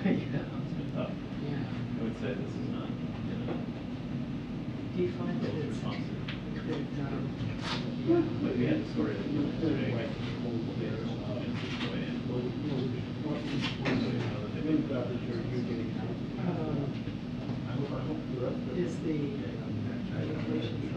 been tough. Yeah. I would say this is not, Do you find that it's responsive. yeah. But we had the story that you yesterday. Is the education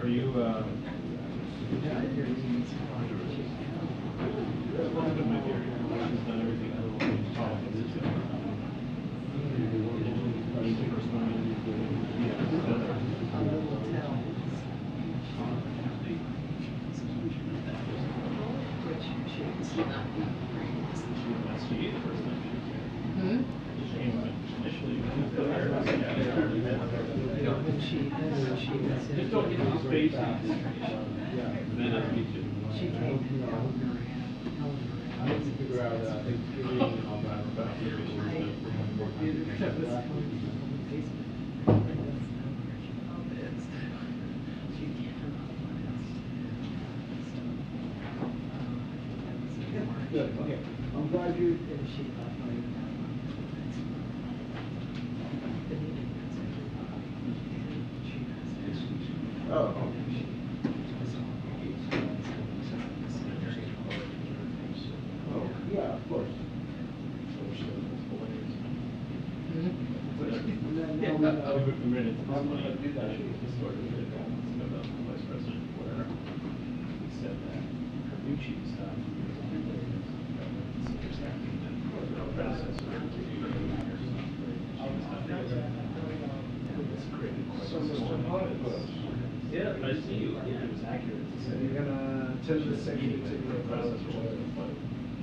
Are you, just don't get into space. She came to I need to figure out, I think, and all that about Good, okay. I'm glad you. Oh. Oh, yeah, of course. Vice President, where he said that her new chief of staff, yeah, I see you. Yeah, it was accurate. So you're gonna attend the second particular process.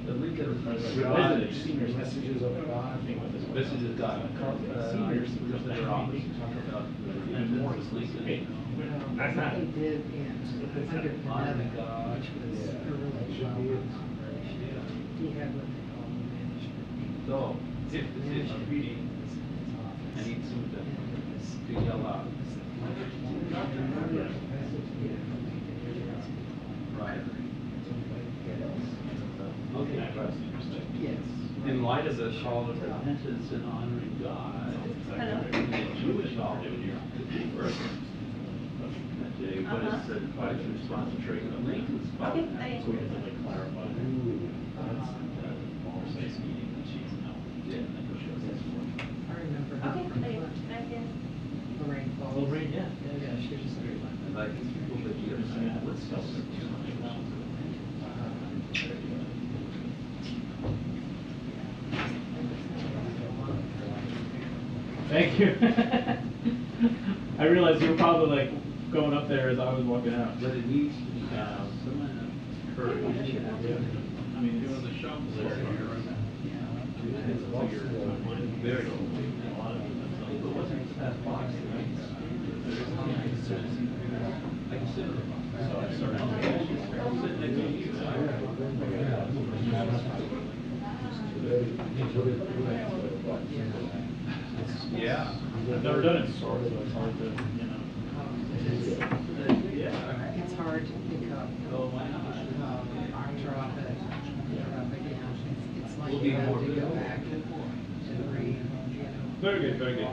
The link that God, senior messages of God. Messages of God. Seniors just in their office talking about and more sleeping. That's not. They did in under pandemic, which was early he had what they call management. So, it's reading. I need some to yell out. Right. Okay. Yes. In light of the call of repentance and honoring God, the Jewish holiday when you're that day, but it's the Christ response to trade on Lincoln's holiday. So we had to like clarify. That's precise meaning that she's now. Yeah. I remember. Lorraine Falls. Lorraine, yeah. Yeah, she was great. And like these people that you understand what's else. Thank you. I realized you were probably like going up there as I was walking out. But it needs to be some courage. I mean, doing the shop there. Very cool. A lot of it wasn't that box. I consider it. So I started sitting next to you. Yeah, I've never done it before, so it's hard to, Yeah. It's hard to pick up. Oh, why not? Drop it. It's like We'll you be have more to go visible. back and read. Very good, very good.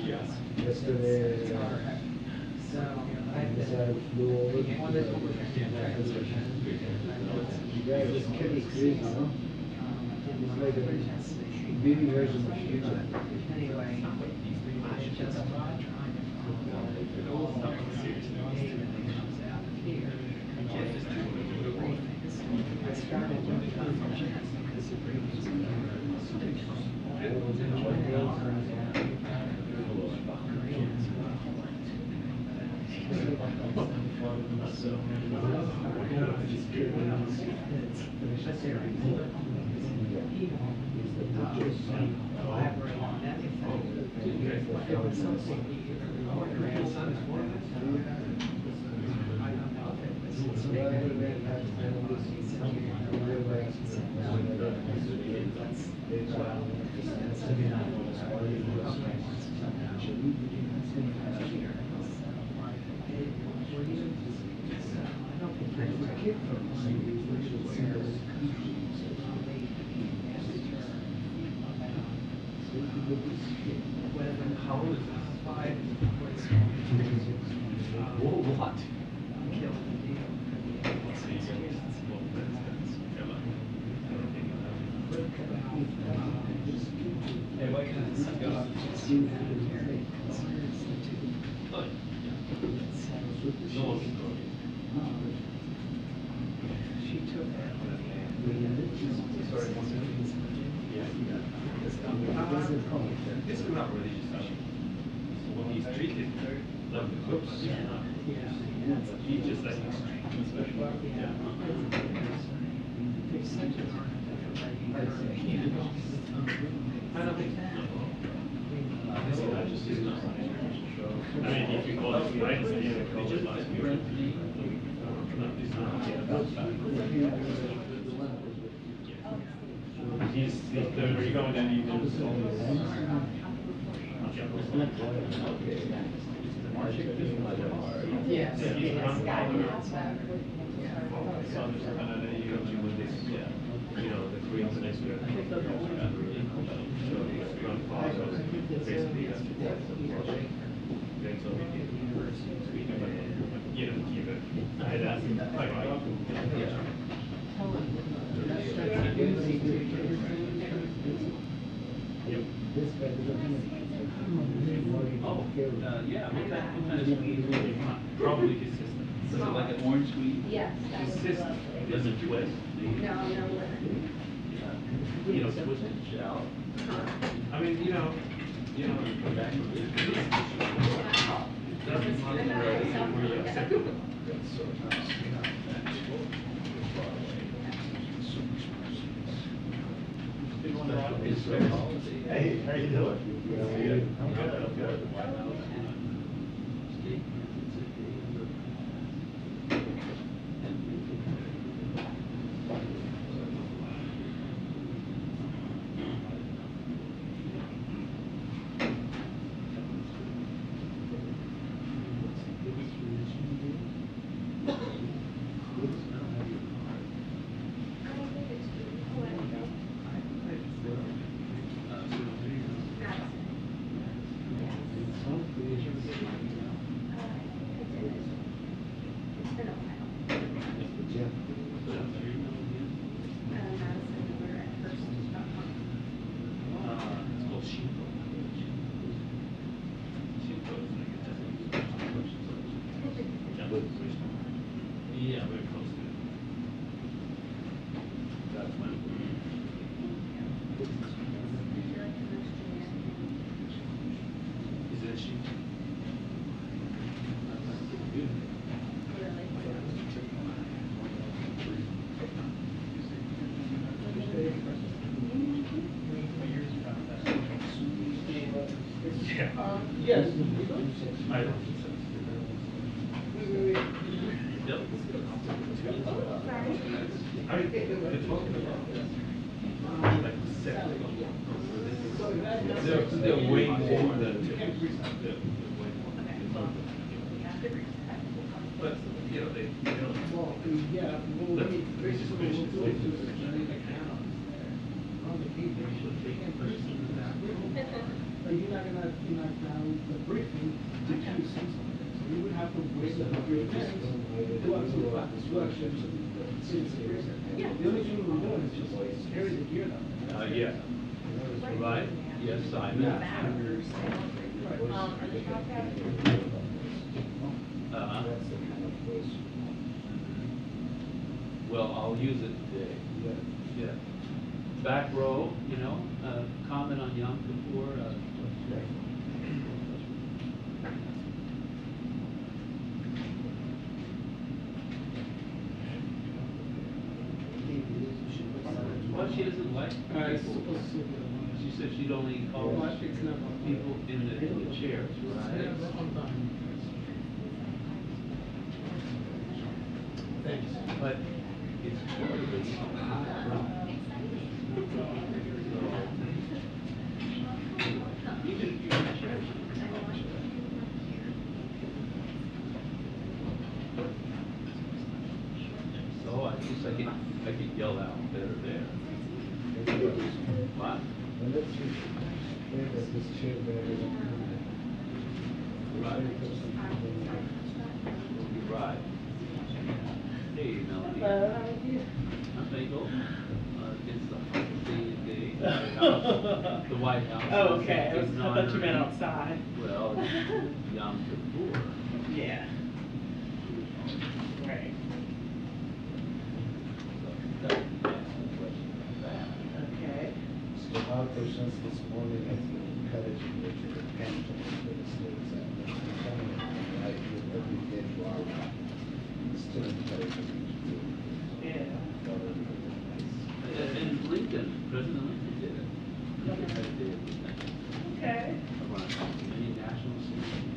Yes. Yesterday, So I you guys just kept it crazy, huh? It's like a mini version of future. Anyway, I just trying to I started doing because of collaborate on anything. If it was something I don't know if it was kid from the city, which is where the country. How old is this? 5. What? Killed the deal. Hey, why can't this go up? Oh, yeah. No one can go. She took that. Sorry, one second. Yeah, you got it. This is not religious issue. So when he's treated like the cooks, he's just like extreme. Yeah. There's such an I don't think I mean, if you call it right, then you call it last year. He's third, are you going down either? Yes. Yeah, he's Yes. on- Yeah. So there's kind of a, you with this, you know, the Koreans next year. Basically, that's you know, keep it. I had asked him, like, Yep. Oh, yeah, what kind of sweet? Probably consistent. Is it like an orange sweet? Yes, that would be Consistent. lovely. Doesn't twist? No, no lemon. You know, twist and shell. I mean, you know, come back. Doesn't really accept it. Hey, how you doing? I'm good, I'm good. Yeah, very close to it. That's my. Is it sheep? Yeah. Yes. I don't think so. Yep. I mean, they're talking about like 7 of them. They're way more than but you know they don't. Well, yeah, well, we basically will go to the Canadian account on the key ratio, taking person in that. But you're not gonna knock down the briefing to 2 cents on it. So you would have to wait a hundred minutes, do up to the fact, Yeah. The only thing we're doing is just carry the gear down. Yeah. Right? Yes, I know. Are the top half? Well, I'll use it today. Yeah. Back row, you know, comment on Yom Kippur. Well, she doesn't like people. She said she'd only call people in the chairs, right? Thanks. But it's horribly high. Even if you're in the chairs. I could yell out better there. What? And let's see, maybe that's this chair there. Right. Right. Hey, Melanie. Hello, how are you? I'm Bagel. It's the the White House. Oh, okay. I It's thought you meant outside. Well, it's Yom Kippur. Yeah. Right. So that answers the question about that. Okay. So our questions this morning, I think, encouraging you to repent of the mistakes and becoming like with every day you are, still encouraging you to do. Yeah. And Lincoln, President Lincoln did it. Lincoln had a day of repentance. Okay. Around many national cities.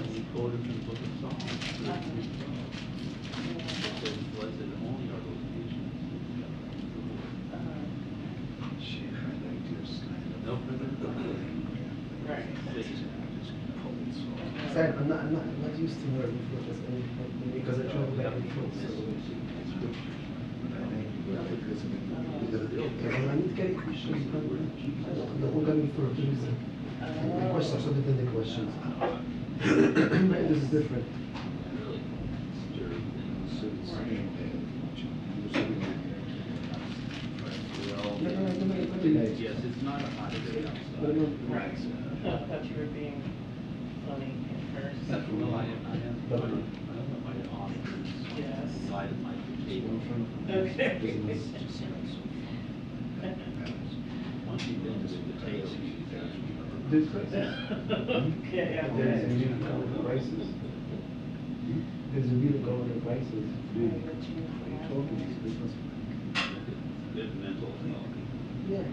He quoted from the book of Psalms. It says, blessed only are those nations. She highlighted your slide. No president. Right. Sad, I'm not used to her before this, because I travel back and forth, so. I need to get questions, they're all coming for a reason. The questions, other than the questions. This is different. Really stirred things. Yes, it's not a holiday outside. Right. I thought you were being funny at first. Well, I am my office. Yes. Side of my table. Okay. Once you've been to the table, This question. Okay, There's a okay. real going prices. There's a real going prices. Told me this business. good mental health. Yeah,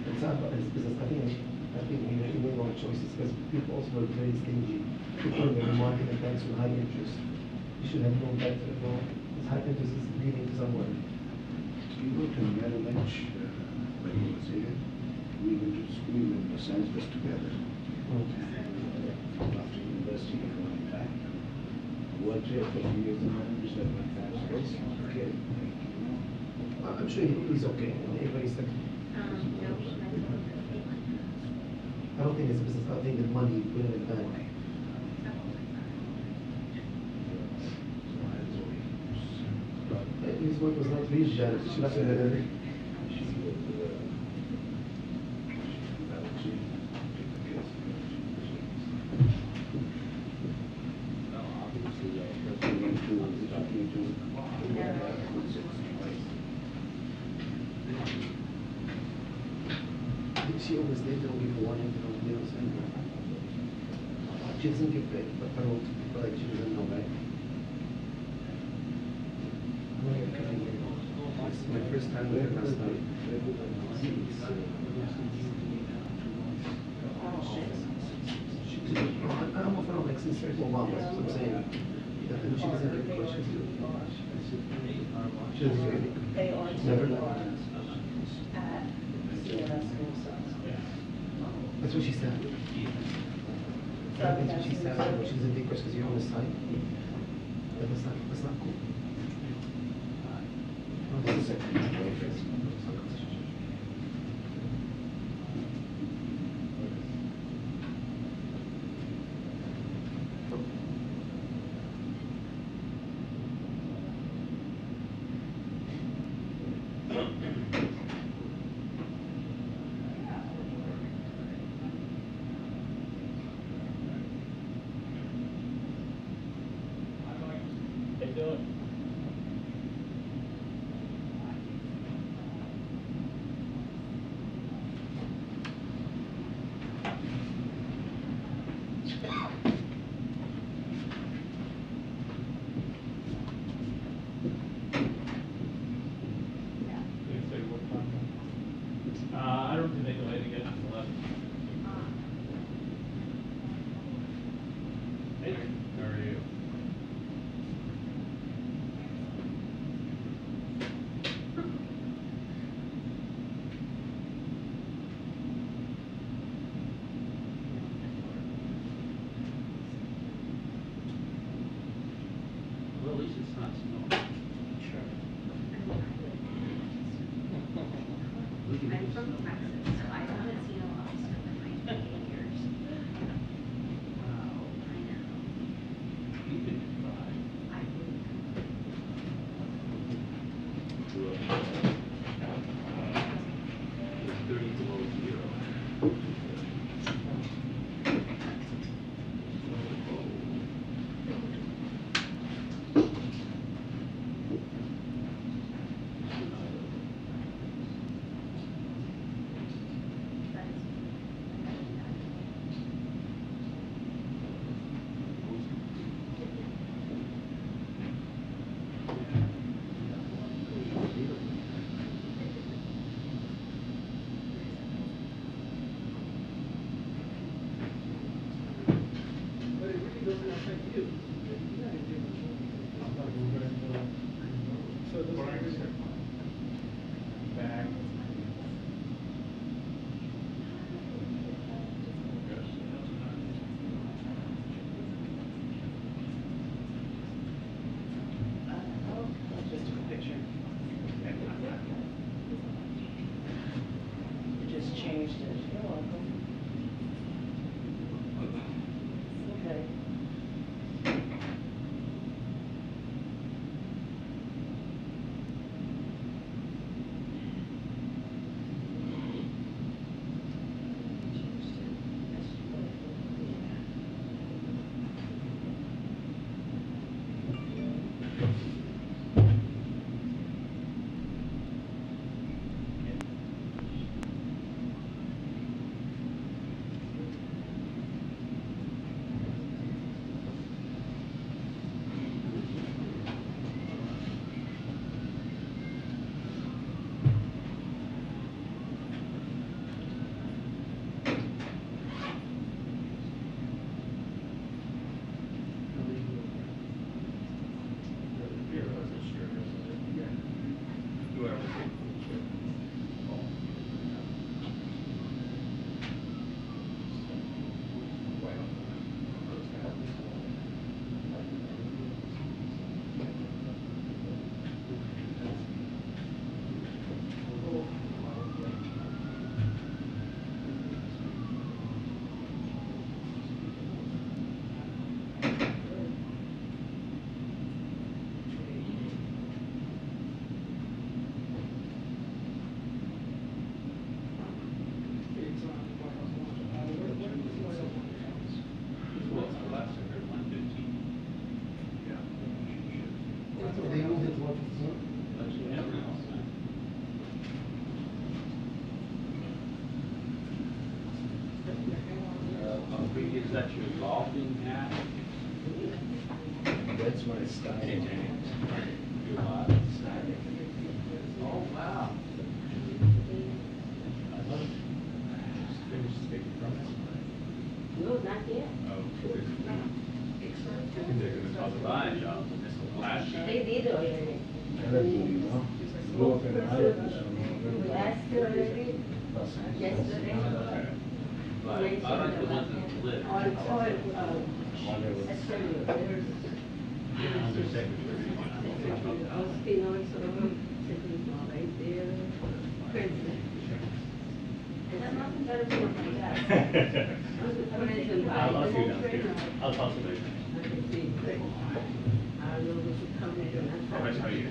it's not about this business. I think we made wrong choices because people also were very stingy. People in the market and banks with high interest. You should have known better. No, this high interest is leading to somewhere. You go to Merrill Lynch, when he was here, we went to school in Los Angeles together. And after university, we went back. Worked here for a few years in management, like my father's place. Okay. I'm sure he's okay. Everybody's like, I don't think it's business. I think the money you put in the bank. His work was not really bad. She was Well, obviously, she always did, they don't give a warning, they don't say anything. She doesn't give back, but parole to people like she doesn't know, right? I'm not coming here. This is my first time with her last night. I'm often like sincere to Obama, that's what I'm saying. That she doesn't give questions. She doesn't give They are never taking know. at CNS themselves. That's what she said. That's what she said. She doesn't take questions because you're on the side. But that's not cool. One second. How you doing? I'm from Texas, so I haven't seen a lot of stuff in my 28 years. Wow. I know. You can try. I would. It's 30 below zero. But it really doesn't affect you. You're not in jail. So it doesn't affect you. Back. Just took a picture. It just changed it. You're welcome. Okay. Well, the last I heard, 115. They moved it to 115. But you never know. Is that your golfing hat? That's my style. Your what? Oh, wow. No, not yet. Fine, John. Last year. They did already. Everybody, no? Go up in the island, We asked already, yesterday. But I like the ones that lit. All, actually, there's. Undersecretary. Espinosa, Secretary, right there, President. And I'm not better for my dad. I'll see you downstairs. I'll talk to you later. I can see, but I don't know what's coming in. I'll tell you.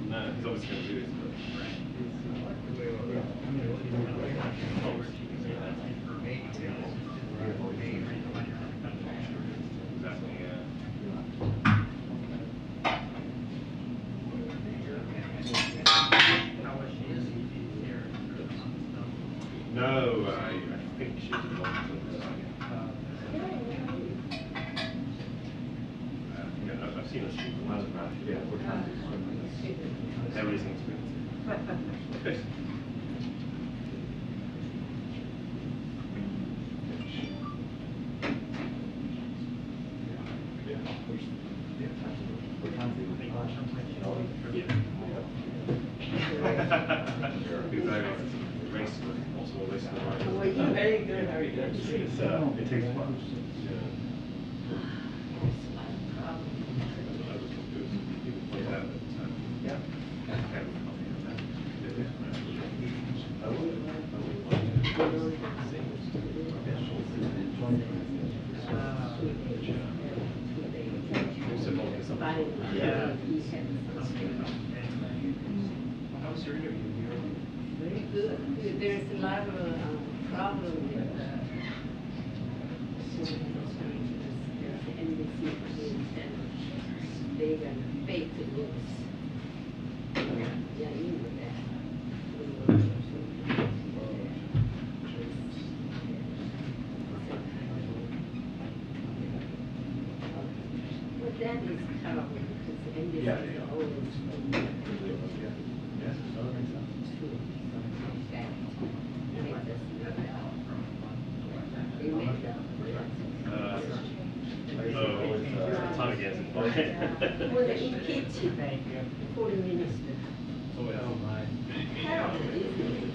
No, he's always going to do this, exactly, yeah. No, I think she's involved in this. I've seen a street from miles around. Yeah, we're trying to swim like this. Everything expensive. Very good. It takes a while. How was your interview? Very good. There's a lot of problem with there's NBC news and they got fake news. Yeah, you know that. But that is terrible because NBC is always Atomic acid. Well, they impeached 40 ministers. Oh my. Terrible, isn't it?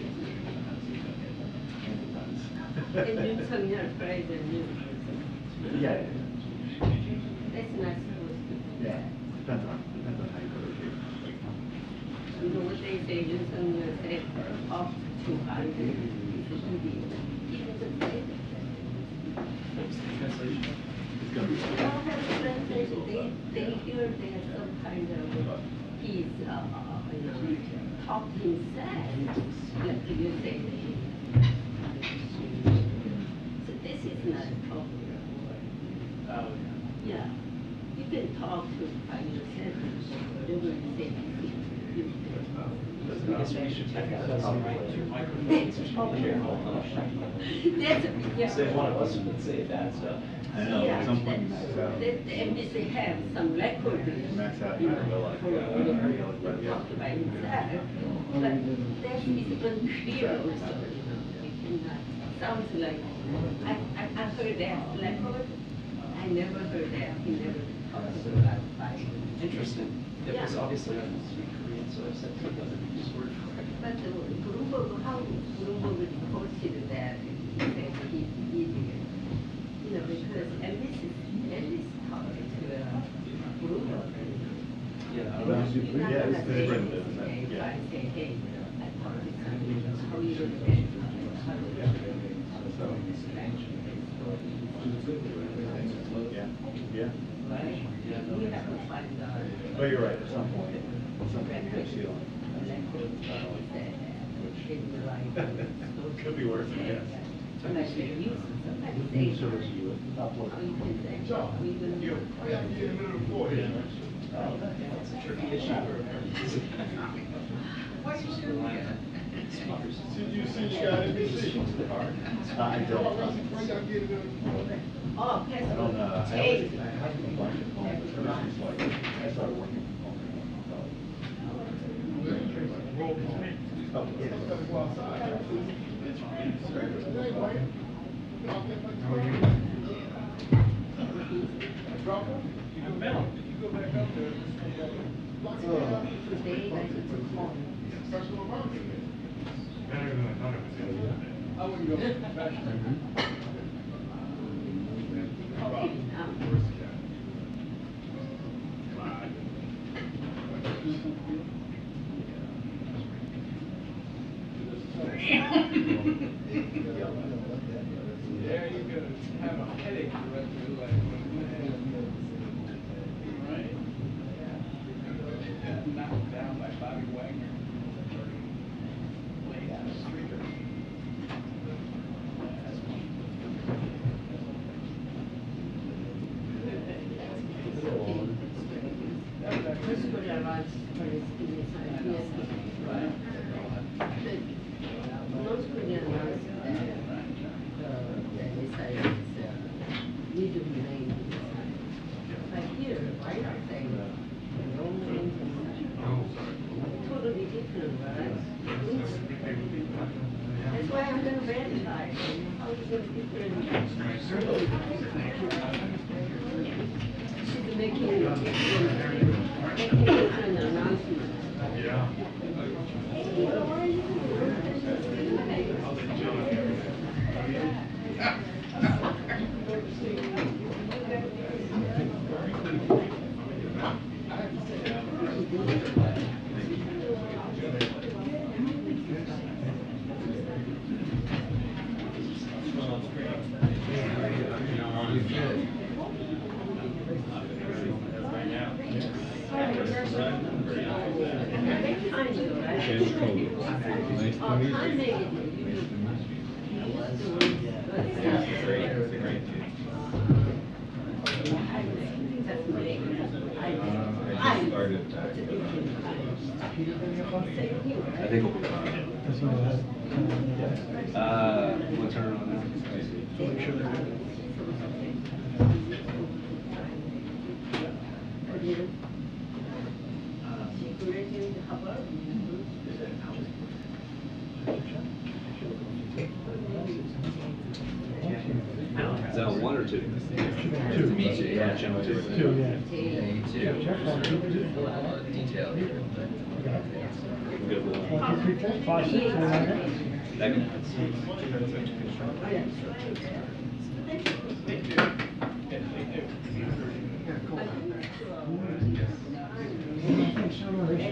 And Yoon Sung-yeol president knew. Yeah. That's not supposed to be. Yeah, depends on how you go to jail. You know what they say, Yoon Sung-yeol said, up to 100 is easy. He doesn't say that. Translation? They don't have a translation. They hear there's some kind of, he's, talked himself, like you say. So this is not a problem. Oh, Yeah, you can talk to by yourself. They will say anything. I guess we should take that as your microphone. That's a big, yeah. Say one of us would say that stuff. I know, at some point you max out. The embassy have some record. Max out, You you know, go like, for talk by himself. But that is unclear also. It cannot, sounds like, I heard that record. I never heard that. He never talked about fighting. Interesting. It was Yeah. obviously I don't speak Korean, so I said he doesn't use word for it. But Bloomberg, how Bloomberg reported that, he said he's easier. You know, because Elvis talked to Bloomberg. Yeah. You're not Yeah, gonna it's say, different, okay, isn't it? if Yeah. I say, hey, I talked to somebody, how you gonna get it? How you gonna get it? So, yeah, yeah. Right? We have to find out. But you're right, at some point, something Record, gets you on. record, Could be worse, yes. Sometimes they use, sometimes they. How you can say, how you gonna. It's a tricky issue for Americans. Did you see you got NBC? I don't. Oh, I don't, I Hey. have a bunch at home, but everything's like, I started working from home. Oh, yeah. How are you? Today, I took home. Better than I thought it was gonna be. I wouldn't go professional. Coffee now. There you go. Have a headache for the rest of your life. Right? Knocked down by Bobby Wagner. Laid out a streaker. First go around for his ideas. North Korea announced that the missiles why I'm gonna verify. How is it different? She's making an announcement. Yeah. I think we'll be fine. We'll turn it on now. Make sure they're good. Is that one or two? Two. Yeah, channel two. Two, yeah. Detail here. Good one. 1, 2, 3, 4, 5, 6, 7, 8. Second.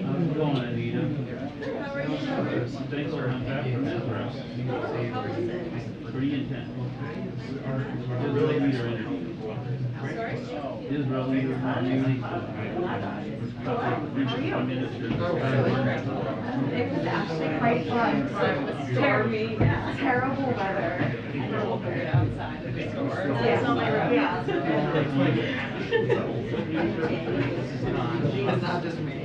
How's it going, Anita? Thanks for coming back from Israel. Pretty intense. Israel leader interview. Israel leader interview. Prime Minister. It was actually quite fun. It was terrible weather. And then we'll put it outside of the store. That's on my road. It's not just me.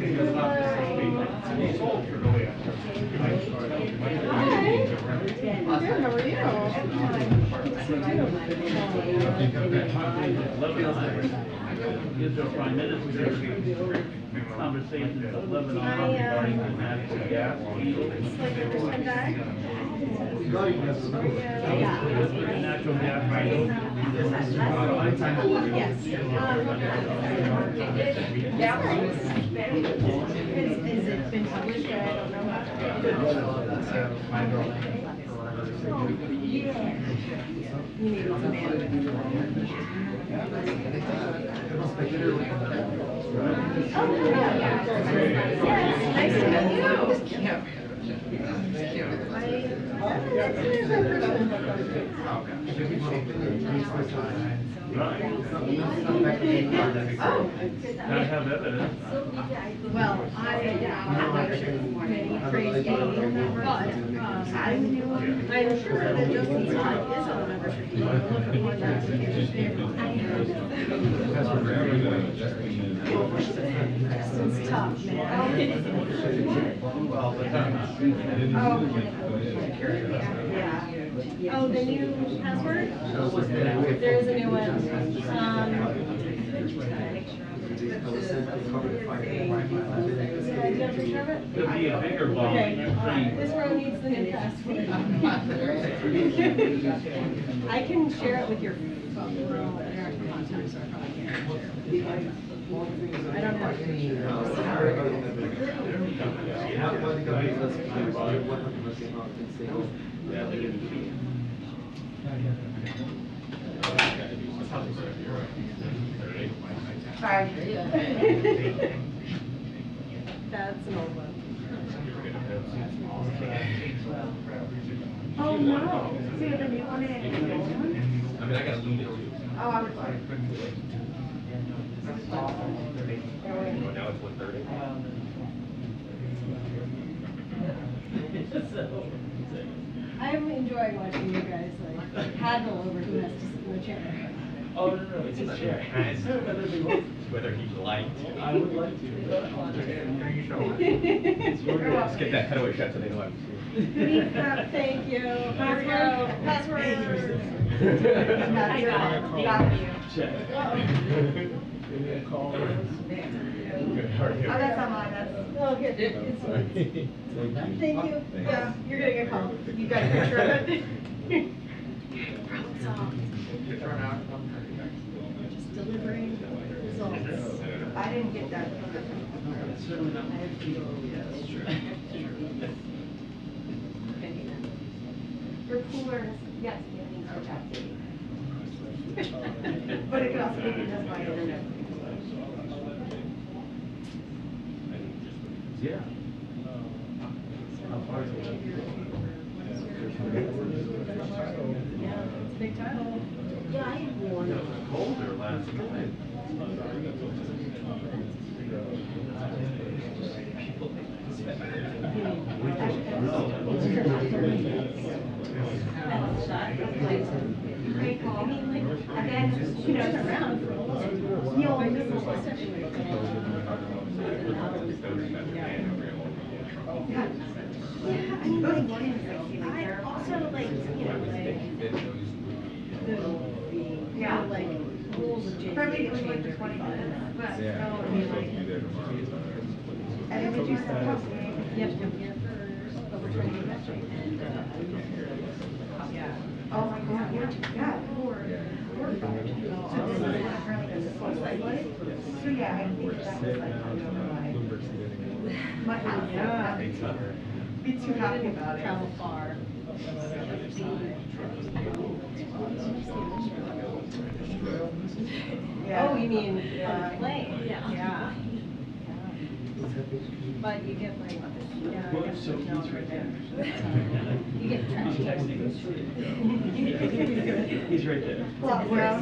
Good, how are you? Israel Prime Minister conversations of Lebanon regarding the natural gas field. Natural gas field. Yes. Has it been published? I don't know. You need one man. Oh, yeah. Yes, nice to meet you. I have evidence. Well, I have many crazy, but I'm sure that Justin's on is on a membership. Justin's tough, man. Oh, the new password? There is a new one. Could be a bigger ball in your screen. This row needs the new password. I can share it with your phone. There are contacts, so I probably can't share it. I don't have Sorry. That's an old one. Oh, no. So you have a new one and a new one? I mean, I got a little bit. Oh, I was like. Now it's 1:30. I'm enjoying watching you guys like haggle over who has to sit in the chair. Oh, no, it's his chair. Whether he'd like to. I would like to. It's your desk. Get that cutaway shot so they know I'm Thank you. Password. Password. I got it. Got you. Check. Give me a call. Good, how are you? Oh, that's not mine. That's Oh, here, it's Thank you. Yeah, you're getting a call. You got a picture of it? Just delivering results. I didn't get that. For coolers, yes, it needs to update. But it could also be because my internet. Yeah. Yeah, it's a big title. Yeah, I have one. It was colder last night. Great call. And then, you know, it's around. You always miss the session. Yeah, I mean, I also like, you know, like rules of JV. For me, it was like the 20 minutes. But no, I mean, like. And then we do stuff. You have to come here first, but we're trying to do that and, yeah. Oh my God, yeah, so yeah, I think that was like, my house. Yeah. Be too happy about it. Travel far. Yeah. Oh, you mean plane? Yeah. Yeah. But you get like, yeah, I guess hotels right there. You get trash. He's right there. Well, well,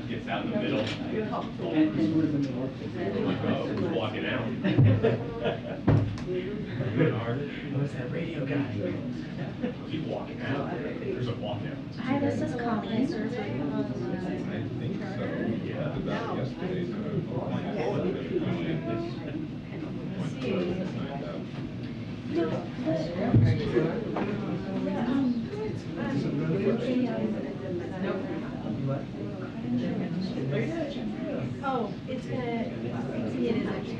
Gets out in the middle. Walking out. Who's that radio guy? Keep walking out. There's a walkout. Hi, this is Colleen. I think so. Yeah. About yesterday's. oh, it's gonna, see, it is actually.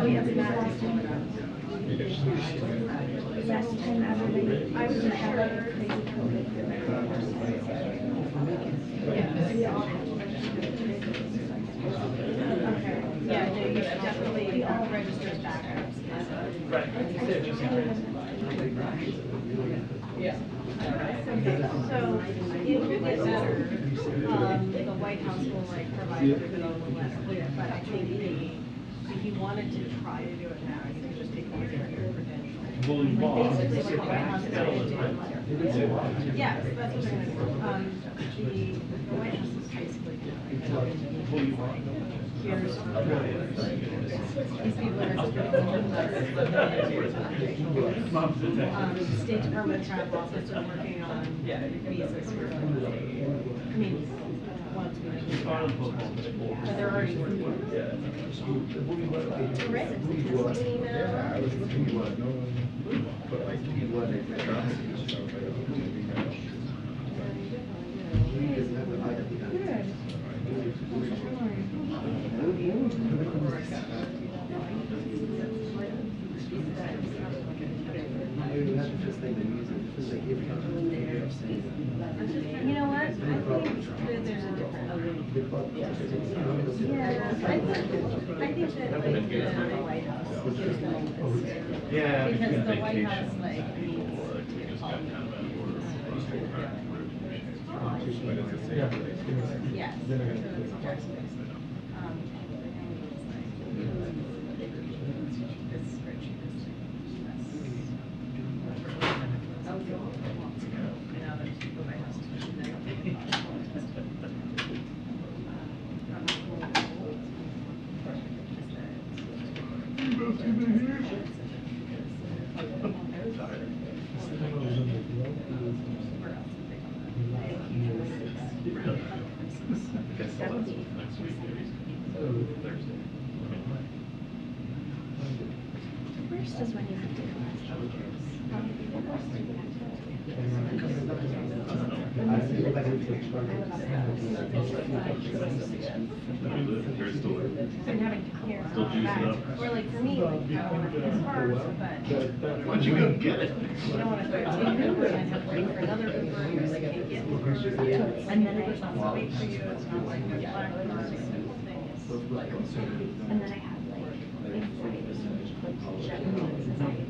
Oh, yeah, the last time I was in okay, yeah, no, you should definitely register as backups. Yeah. So, it will get better, the White House will like provide everything on the list, but I think if he wanted to try to do it now, he could just take one of your credentials. Basically, what the White House is going to do. Yes, that's what they're going to do. The White House is basically here's these people are State Department of Travel Office are working on visas for, I mean, want to be, but they're already working. Right. Yeah, I was looking at but like P1 You know what? I think that there's a different. Yeah, I think that like the White House gives them this. Yeah. Because the White House like needs. Yes. This spreadsheet is. guess the last one next week, maybe. Thursday. The worst is when you have to go ask doctors. Probably the worst when you have to go ask They're still And having to clear Still juice it back. up. Or like for me, like, I don't want to it's hard, but Why'd you go get it? you don't want to take an Uber and then have to wait for another Uber because they can't get Uber. And then Uber's not gonna wait for you, it's not like a black market thing. And then I have like anxiety, like general anxiety.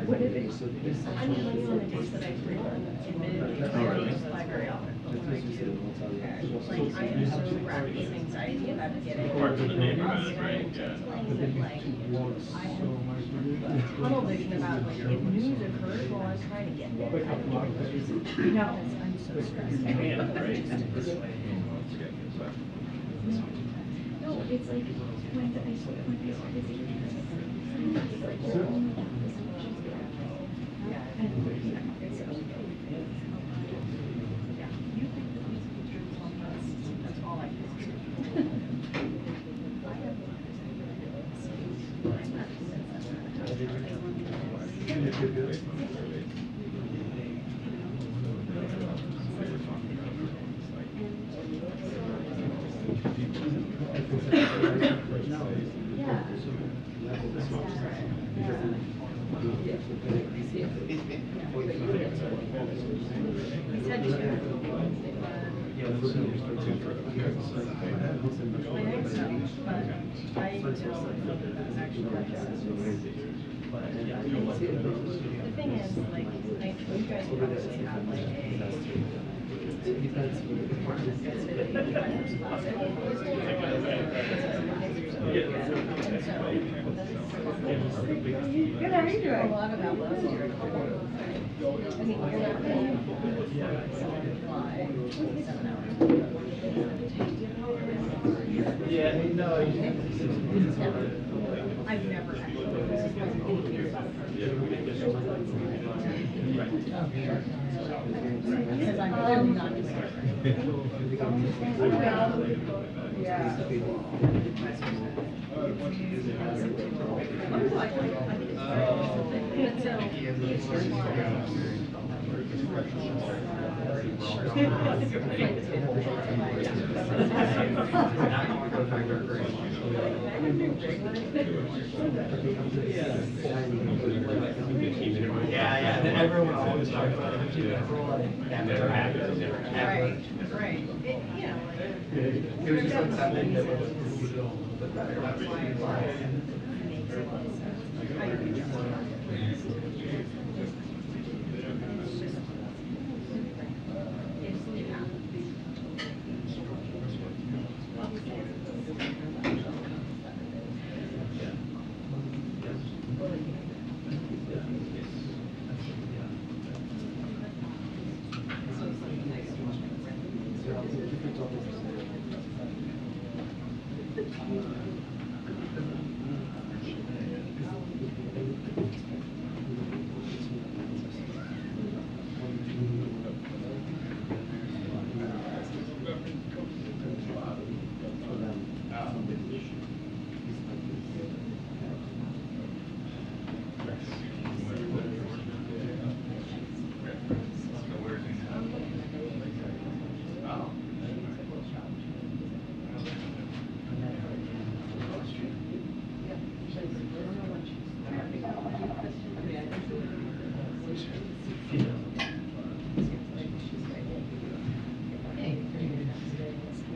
What if it's, I'm telling you on the days that I frequent, admittedly, I don't fly very often, but when I do, like, I am so wrapped with anxiety about getting. Parts of the neighborhood, right? Yeah. Like, I have tunnel vision about, like, if news occurs while I'm trying to get there. No, I'm so stressed. You can't, right? no, it's like when I started visiting, it's like you're only got this much. And you know, it's so That's all I can do. The thing is, like, you guys probably have like Good, how are you doing? A lot about last year. I mean, you're not paying someone to fly 7 hours. Yeah, no, I've never had. Because I'm really not Yeah, and then everyone always talks about it too. Never happened, never happened. Right. It, you know, It was just like something that was.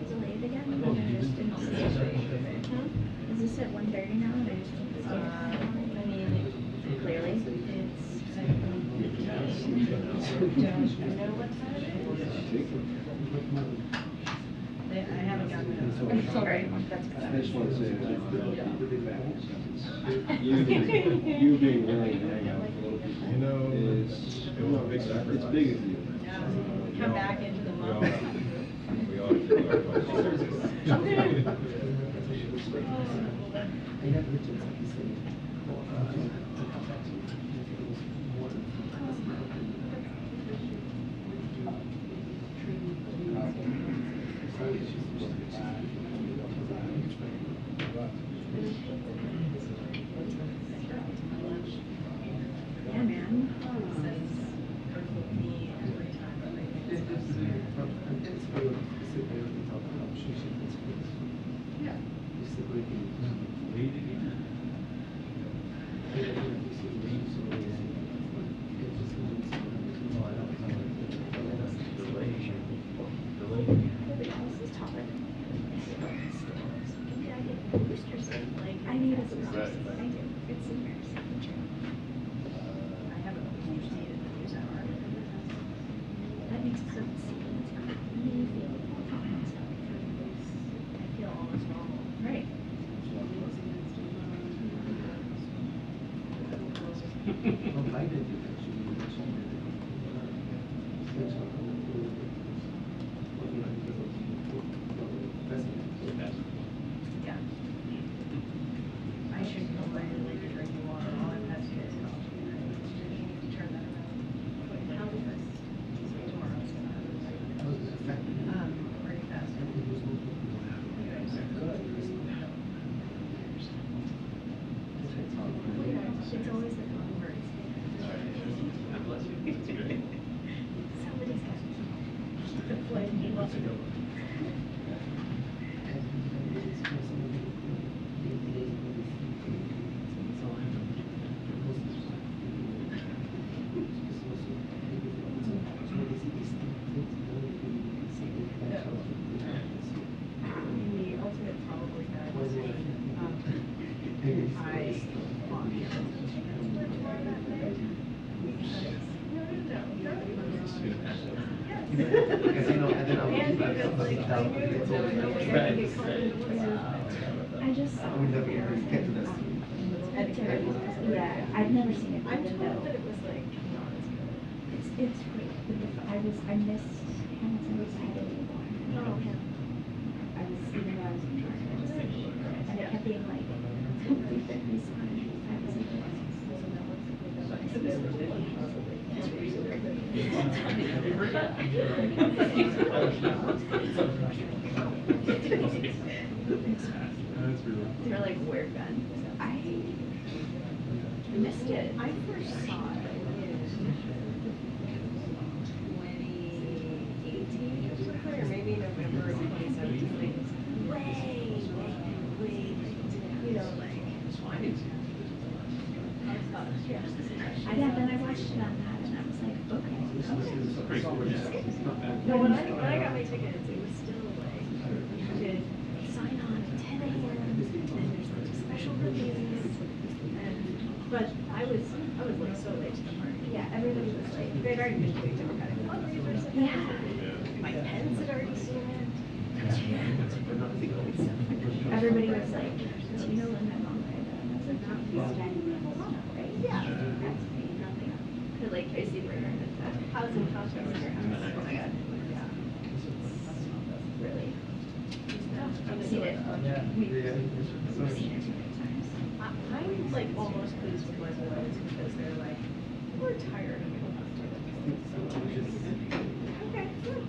Delayed again? I just didn't see it. Is this at 1:30 now? And I just didn't see it. I mean, Clearly. it's, I don't know what time it is. I haven't gotten it. It's all right. That's I good. just want to say, you being willing to hang out with little people You know, is, it was a big sacrifice. it's big of you. Yeah. Come back into the We month. all sacrificed. Yeah, man. Read again. Everybody else is taller than me. Maybe I get boosters. I need a booster. I do. It's embarrassing. I have a PhD in the news hour. That makes perfect sense. You feel I feel almost normal. right. Yeah. I should go regularly to drinking water. All I've had today is coffee. I need to turn that around quickly. How did this? Tomorrow's gonna pretty fast. It's always the wrong words. God bless you. That's great. Somebody's got to keep the flame up. The ultimate probably bad decision. I bought Because, you know, and then I just we'll never get to this. yeah, I've never seen it. I'm even told though that it was like not as good. it's great. I missed Hamilton was ahead of me. Oh, yeah. I was even though I was in charge, I just and it kept being like totally fit respond. I was like, they're like, we're done. I missed it. I first saw it in 2018 or something, or maybe November of 2017. Way, you know, like. Yeah, then I watched it on that and I was like, okay. No, when I got my tickets, it was still like, you did sign on at 10 a.m. and there's like a special release. But I was like so late to the party. Yeah, everybody was like, They'd already been doing Democratic fundraisers. yeah. My parents had already seen it. Everybody was like, do you know when my mom died? And I was like, no, right? Yeah. That's me, nothing. Cause like Tracy Berger and stuff. How's in your house? Oh my god. Yeah. Really. I've seen it. We've seen it too many times. I'm like almost pleased with my boys because they're like, we're tired of it. Okay, good.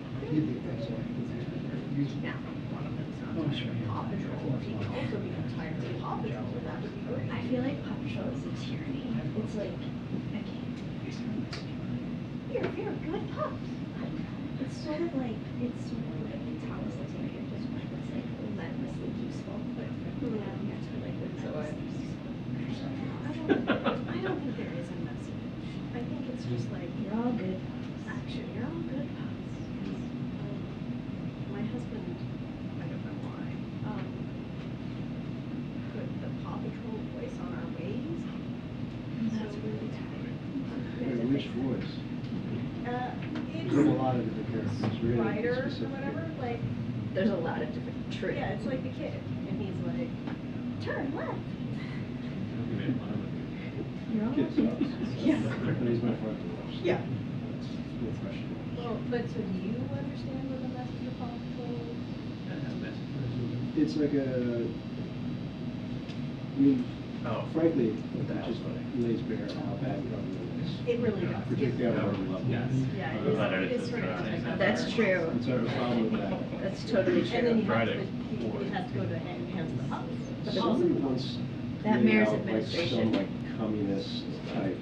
Now, one of them's not tired of Paw Patrol. If he can also become tired of Paw Patrol, that would be great. I feel like Paw Patrol is a tyranny. It's like, I can't. You're a good pup. It's sort of like Thomas the Tank Engine, just one that's like relentlessly useful, but you have to like I don't think there is a message. I think it's just like, you're all good. action, you're all good pups. My husband, I don't know why, put the Paw Patrol voice on our ways. That's really tight. Which voice? It's There's a lot of different characters, really Ryder or specific. whatever, like, There's a lot of different tricks. yeah, it's like the kid, and he's like, turn left. You're all Kids good. sucks. Yeah. But he's my friend. Yeah. No question. Well, but so do you understand what the message of Paw Patrol? It's like a, I mean, Oh. frankly, it just lays bare how bad government is. It really does. particularly at a lower level. Yes. Yeah, The better it is it's sort of dry. technical. That's true. And so I have a problem with that. That's totally And then true. he has Friday. to, he has to go to the hands of the house. The Somebody policy. once That laid mayor's out like administration. some like communist type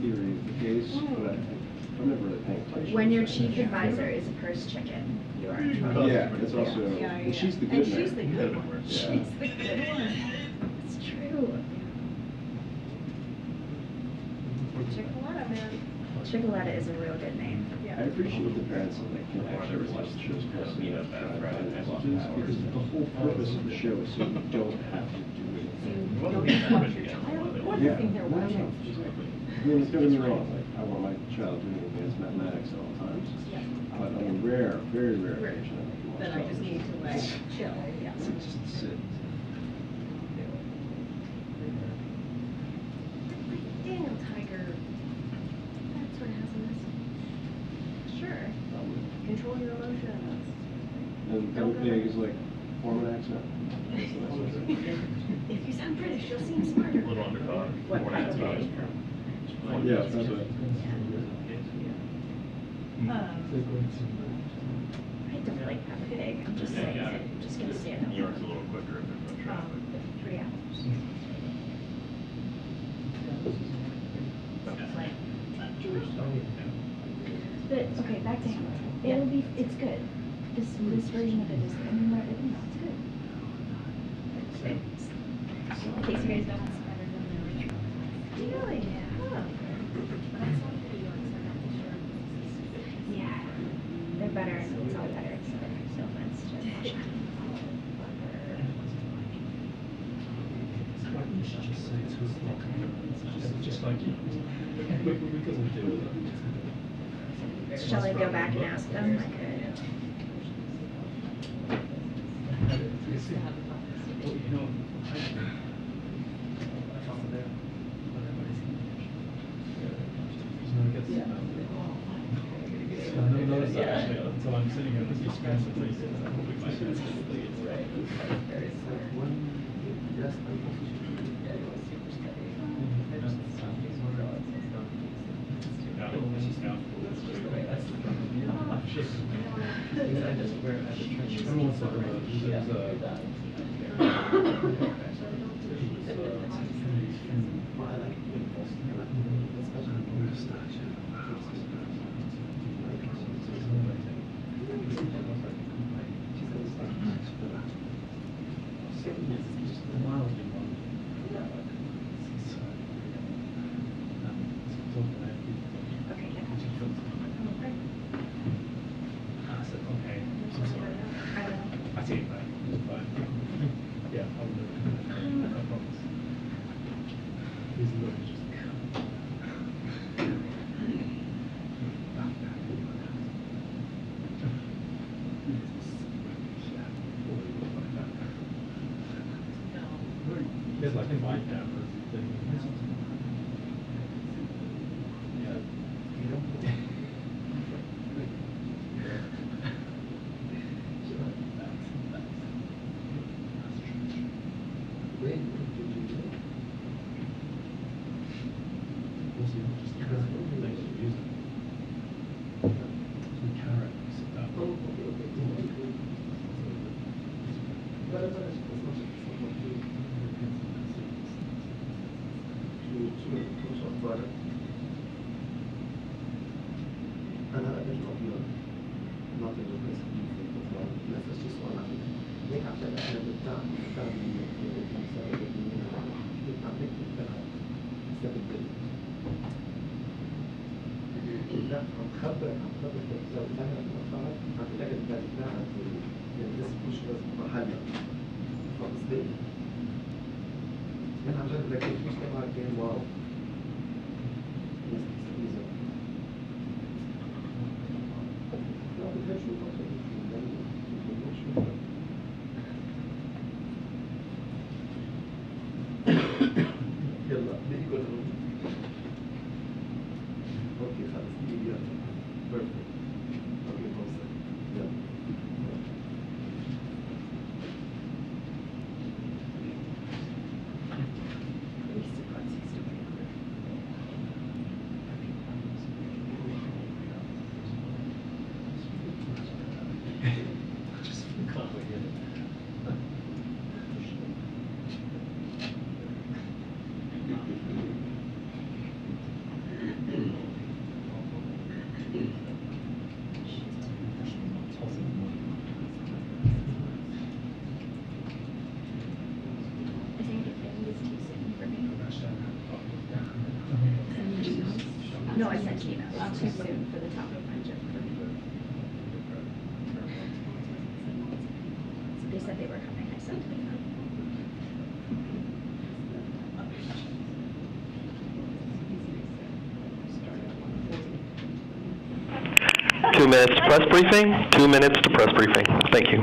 theory of the case, but I'm never really paying attention. When your chief advisor is a purse chicken, you are in trouble. Yeah, that's also, Yeah, and she's the good And she's the good one. Yeah. She's the good one. It's true. Chocolate, man. Chocolata is a real good name. Yeah. I appreciate the parents that like can actually watch the shows closely enough to try to because the whole purpose of the show is so you don't have to do it. Or the thing they're watching. I mean, don't get me wrong, like, I want my child doing advanced mathematics at all times. Yeah. But on a rare, very rare occasion, I can watch Then I just need to like chill, yeah. Just sit. Daniel Tiger, that's what has in this. Sure. Control your emotions. And don't big is like, form an accent. That's the nice way to say it. If you sound British, you'll seem smarter. A little underdog. What More kind of underdog. pig? Yeah, that's right. I don't like Peppa Pig. I'm just saying, I'm just gonna stand up. New York's a little quicker if there's no traffic. 3 hours. But, okay, back to Hamilton. It'll be, it's good. This version of it is, I mean, it's good. In case you guys don't. Really? Huh. Yeah. They're better, it's all better, so no offense to Just like you. We couldn't do it. Shall I go back and ask them? I could. I've never noticed that actually until I'm sitting here with these screens and things. I hope we find it. I see it, but yeah, I'll do it. I promise. These look just. There's like a mind cameras thing. No, I sent Tina. It's too soon for the top of friendship. They said they were coming. I sent Tina. 2 minutes to press briefing. 2 minutes to press briefing. Thank you.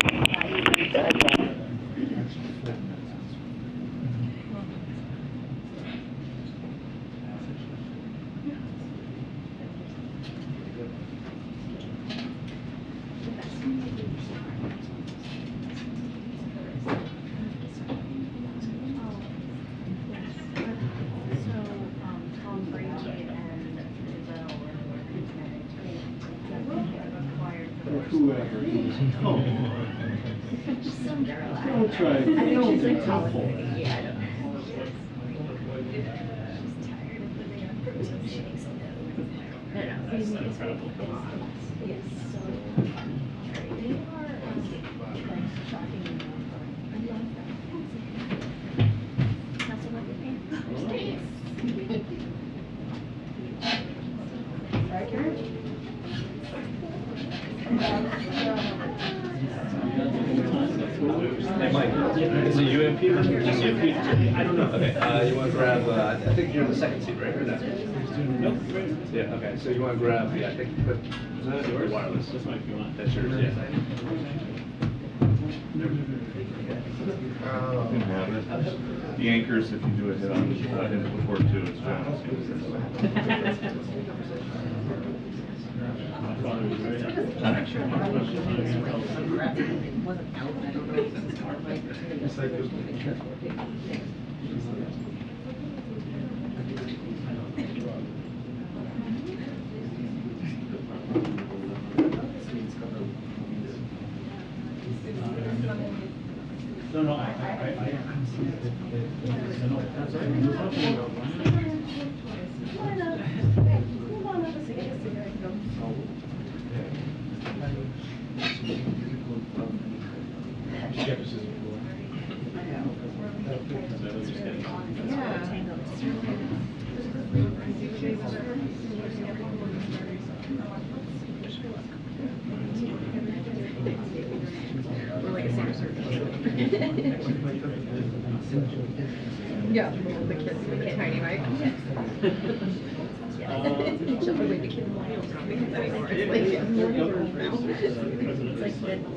Tom Brady and Giselle acquired the Whoever. Some girl. Don't try. I think she's like Don't top. fall. Yeah, I don't know. She's tired of living on protein shakes. No, it's incredible. Yes, so funny. They are like shocking. I love that. That's what we're doing. Right, Karen? Hey, Mike, is it UMP? Just UMP? I don't know. Okay, you want to grab, I think you're in the second seat, right? Or no? Nope. Yeah, okay, so you want to grab, yeah, I think, but, is that yours? Wireless. This might be one. That's yours, yeah. The anchors, if you do a hit on him before two, it's Jones. My father was very happy. No, no, I Yeah, the kid, tiny, right? She'll probably the kid in the house not because anymore. It's like, yeah, it's like the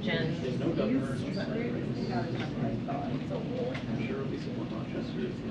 Gen Z. Is that right? I'm sure it'll be someone Rochester is the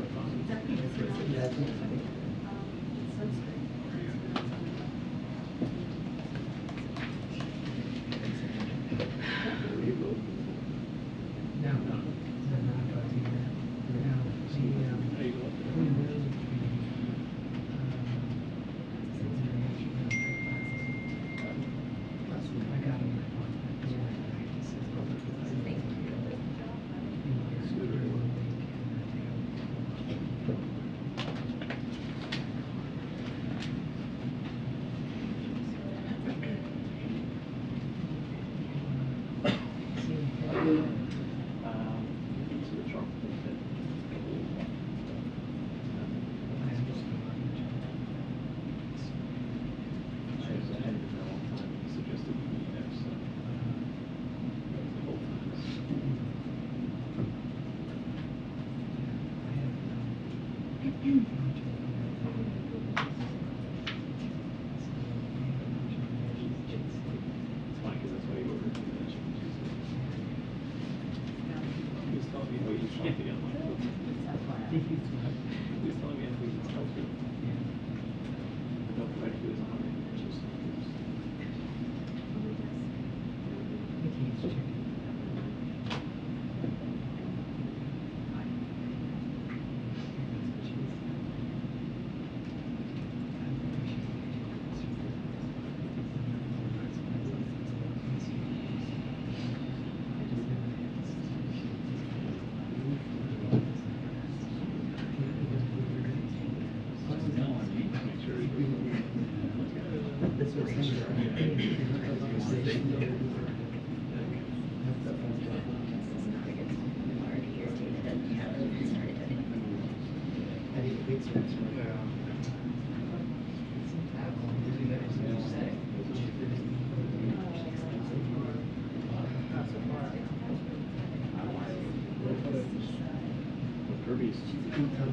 Kirby's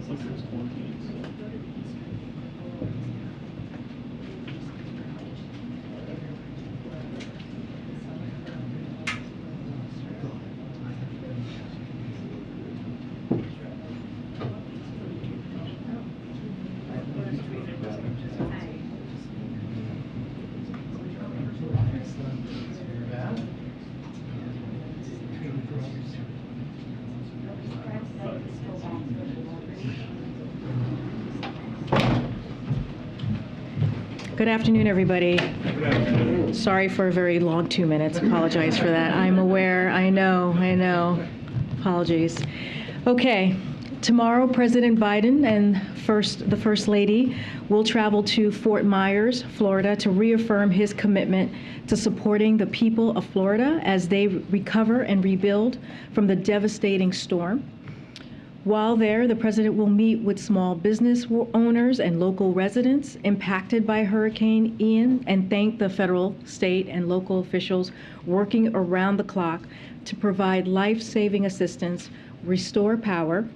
sister's quarantined, so. Good afternoon, everybody. Sorry for a very long 2 minutes. Apologize for that. I'm aware. I know. Apologies. Okay. Tomorrow, President Biden and the First Lady will travel to Fort Myers, Florida, to reaffirm his commitment to supporting the people of Florida as they recover and rebuild from the devastating storm. While there, the president will meet with small business owners and local residents impacted by Hurricane Ian and thank the federal, state, and local officials working around the clock to provide life-saving assistance, restore power,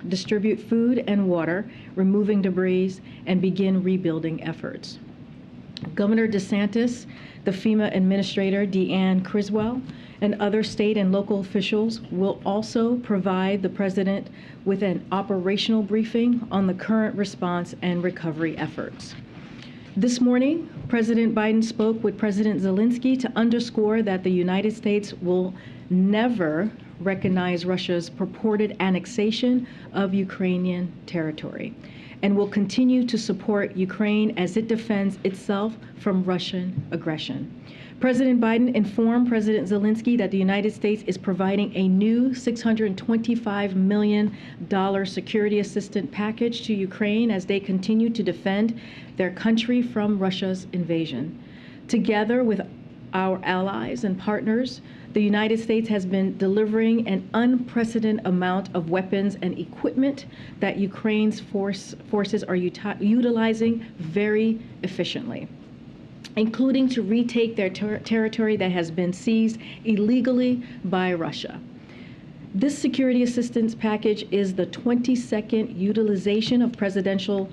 distribute food and water, removing debris, and begin rebuilding efforts. Governor DeSantis, the FEMA Administrator Deanne Criswell, and other state and local officials will also provide the president with an operational briefing on the current response and recovery efforts. This morning, President Biden spoke with President Zelensky to underscore that the United States will never recognize Russia's purported annexation of Ukrainian territory and will continue to support Ukraine as it defends itself from Russian aggression. President Biden informed President Zelensky that the United States is providing a new $625 million security assistance package to Ukraine as they continue to defend their country from Russia's invasion. Together with our allies and partners, the United States has been delivering an unprecedented amount of weapons and equipment that Ukraine's forces are utilizing very efficiently, including to retake their territory that has been seized illegally by Russia. This security assistance package is the 22nd utilization of presidential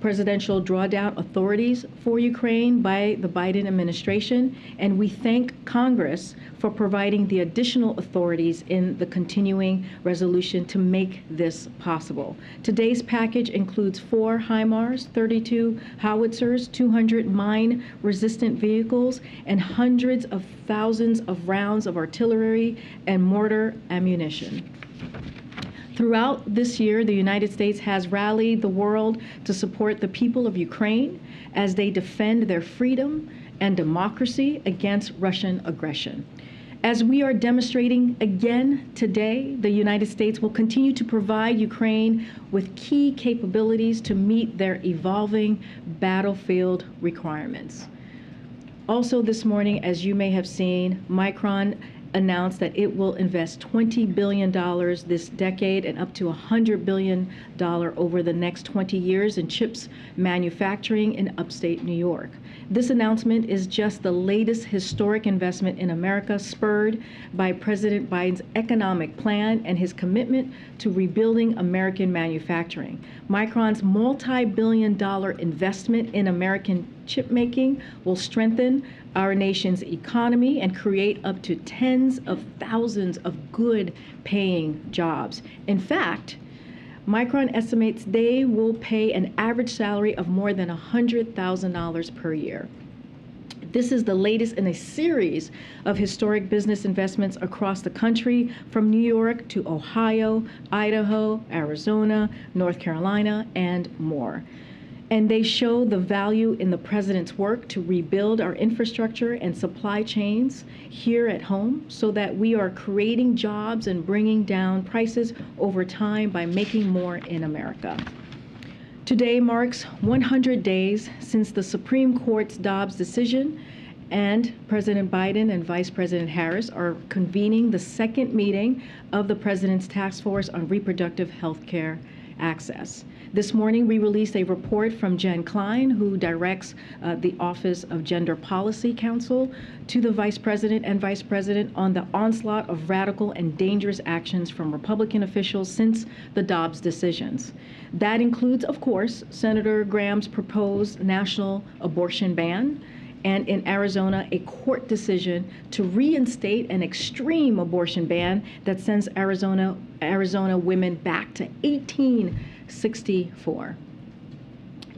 drawdown authorities for Ukraine by the Biden administration, and we thank Congress for providing the additional authorities in the continuing resolution to make this possible. Today's package includes 4 HIMARS, 32 howitzers, 200 mine-resistant vehicles, and hundreds of thousands of rounds of artillery and mortar ammunition. Throughout this year, the United States has rallied the world to support the people of Ukraine as they defend their freedom and democracy against Russian aggression. As we are demonstrating again today, the United States will continue to provide Ukraine with key capabilities to meet their evolving battlefield requirements. Also this morning, as you may have seen, Micron announced that it will invest $20 billion this decade and up to $100 billion over the next 20 years in chips manufacturing in upstate New York. This announcement is just the latest historic investment in America, spurred by President Biden's economic plan and his commitment to rebuilding American manufacturing. Micron's multi-billion-dollar investment in American chip making will strengthen our nation's economy and create up to tens of thousands of good paying jobs. In fact, Micron estimates they will pay an average salary of more than $100,000 per year. This is the latest in a series of historic business investments across the country, from New York to Ohio, Idaho, Arizona, North Carolina, and more. And they show the value in the president's work to rebuild our infrastructure and supply chains here at home so that we are creating jobs and bringing down prices over time by making more in America. Today marks 100 days since the Supreme Court's Dobbs decision, and President Biden and Vice President Harris are convening the second meeting of the President's Task Force on Reproductive Health Care Access. This morning, we released a report from Jen Klein, who directs the Office of Gender Policy Council, to the Vice President and Vice President on the onslaught of radical and dangerous actions from Republican officials since the Dobbs decisions. That includes, of course, Senator Graham's proposed national abortion ban, and in Arizona, a court decision to reinstate an extreme abortion ban that sends Arizona women back to 1864.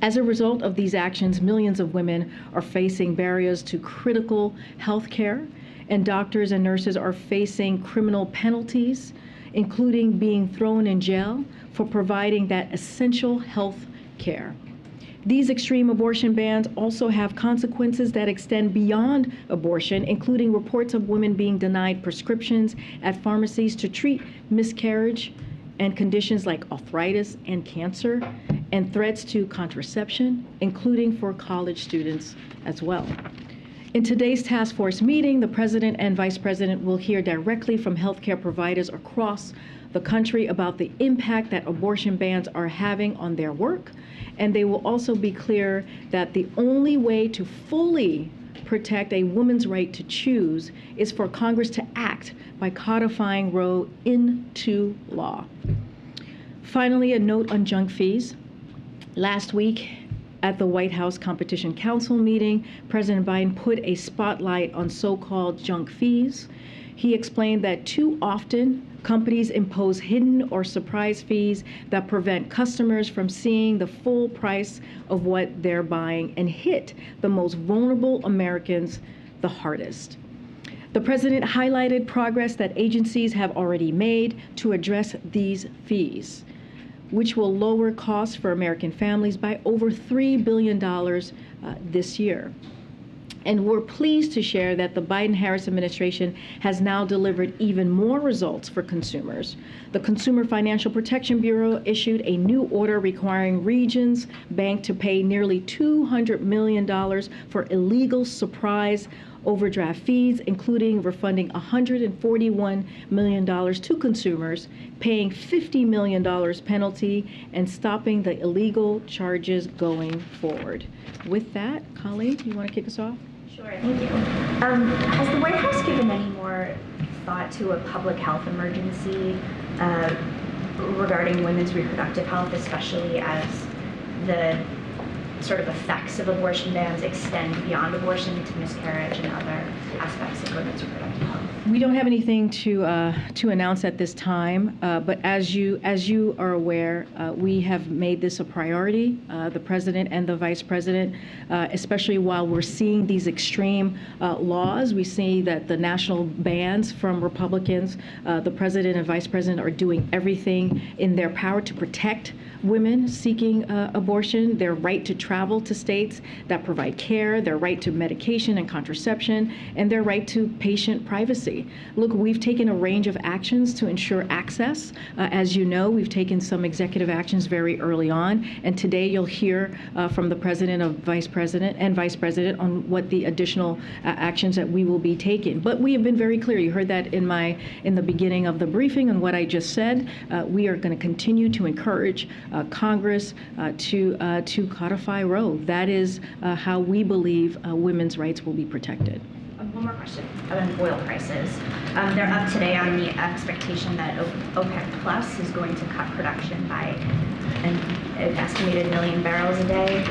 As a result of these actions, millions of women are facing barriers to critical health care, and doctors and nurses are facing criminal penalties, including being thrown in jail for providing that essential health care. These extreme abortion bans also have consequences that extend beyond abortion, including reports of women being denied prescriptions at pharmacies to treat miscarriage and conditions like arthritis and cancer, and threats to contraception, including for college students as well. In today's task force meeting, the President and Vice President will hear directly from healthcare providers across the country about the impact that abortion bans are having on their work, and they will also be clear that the only way to fully protect a woman's right to choose is for Congress to act by codifying Roe into law. Finally, a note on junk fees. Last week, at the White House Competition Council meeting, President Biden put a spotlight on so-called junk fees. He explained that too often, companies impose hidden or surprise fees that prevent customers from seeing the full price of what they're buying and hit the most vulnerable Americans the hardest. The president highlighted progress that agencies have already made to address these fees, which will lower costs for American families by over $3 billion this year. And we're pleased to share that the Biden-Harris administration has now delivered even more results for consumers. The Consumer Financial Protection Bureau issued a new order requiring Regions Bank to pay nearly $200 million for illegal surprise overdraft fees, including refunding $141 million to consumers, paying $50 million penalty, and stopping the illegal charges going forward. With that, Colleen, you want to kick us off? Sure, thank you. Has the White House given any more thought to a public health emergency regarding women's reproductive health, especially as the sort of effects of abortion bans extend beyond abortion to miscarriage and other aspects of women's reproductive health? We don't have anything to announce at this time, but as you are aware, we have made this a priority, the president and the vice president, especially while we're seeing these extreme laws. We see that the national bans from Republicans, the president and vice president are doing everything in their power to protect women seeking abortion, their right to travel to states that provide care, their right to medication and contraception, and their right to patient privacy. Look, we've taken a range of actions to ensure access. As you know, we've taken some executive actions very early on, and today you'll hear from the president and vice president on what the additional actions that we will be taking. But we have been very clear. You heard that in the beginning of the briefing on what I just said. We are going to continue to encourage Congress to codify Roe. That is how we believe women's rights will be protected. One more question on oil prices. They're up today on the expectation that OPEC Plus is going to cut production by an estimated 1 million barrels a day.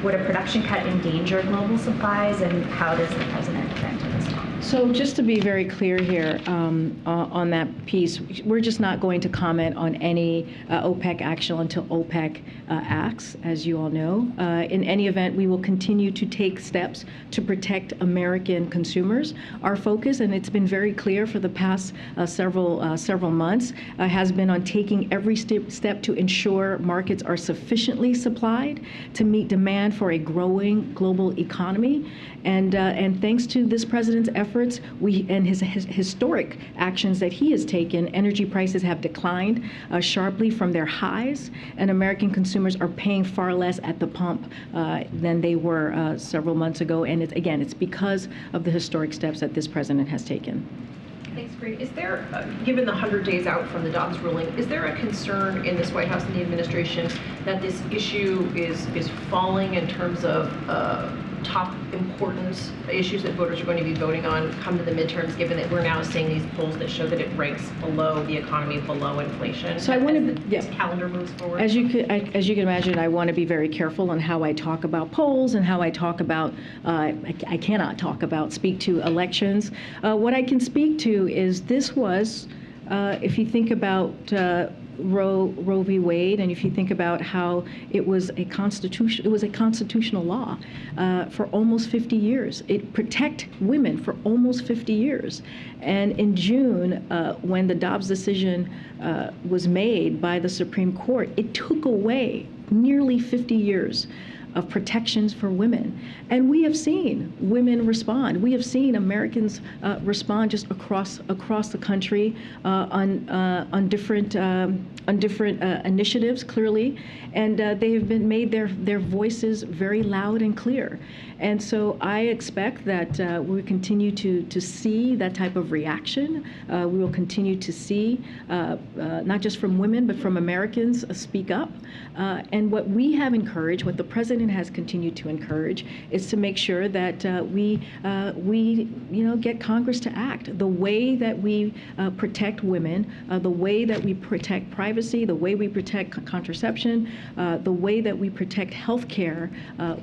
Would a production cut endanger global supplies, and how does the president plan to respond? So just to be very clear here on that piece, we're just not going to comment on any OPEC action until OPEC acts, as you all know. In any event, we will continue to take steps to protect American consumers. Our focus, and it's been very clear for the past several months, has been on taking every step to ensure markets are sufficiently supplied to meet demand for a growing global economy. And thanks to this president's efforts, and his historic actions that he has taken, energy prices have declined sharply from their highs, and American consumers are paying far less at the pump than they were several months ago. And it's because of the historic steps that this president has taken. Thanks, Green. Is there, given the 100 days out from the Dobbs ruling, is there a concern in this White House and the administration that this issue is falling in terms of top importance issues that voters are going to be voting on come to the midterms, given that we're now seeing these polls that show that it ranks below the economy, below inflation? So I want to, this calendar moves forward. As you can imagine, I want to be very careful on how I talk about polls and how I talk about. I cannot speak to elections. What I can speak to is this was, if you think about Roe v. Wade, and if you think about how it was a constitutional law for almost 50 years. It protected women for almost 50 years. And in June, when the Dobbs decision was made by the Supreme Court, it took away nearly 50 years of protections for women. And we have seen women respond. We have seen Americans respond just across the country on different initiatives, clearly, and they have been made their voices very loud and clear. And so I expect that we continue to see that type of reaction. We will continue to see, not just from women, but from Americans speak up. And what we have encouraged, what the president has continued to encourage, is to make sure that we get Congress to act. The way that we protect women, the way that we protect privacy, the way we protect contraception, the way that we protect health care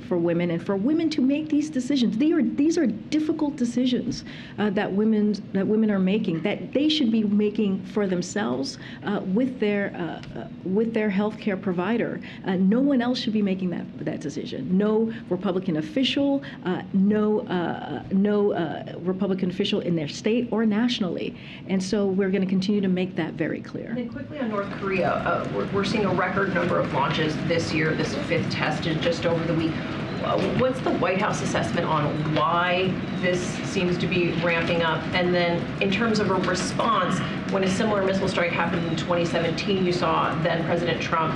for women, and for women to make these decisions. These are difficult decisions that women are making, that they should be making for themselves with their health care provider. No one else should be making that decision. No Republican official, no Republican official in their state or nationally. And so we're going to continue to make that very clear. And then quickly on North Korea, we're seeing a record number of launches this year. This fifth test is just over the week. What's the White House assessment on why this seems to be ramping up? And then in terms of a response, when a similar missile strike happened in 2017, you saw then President Trump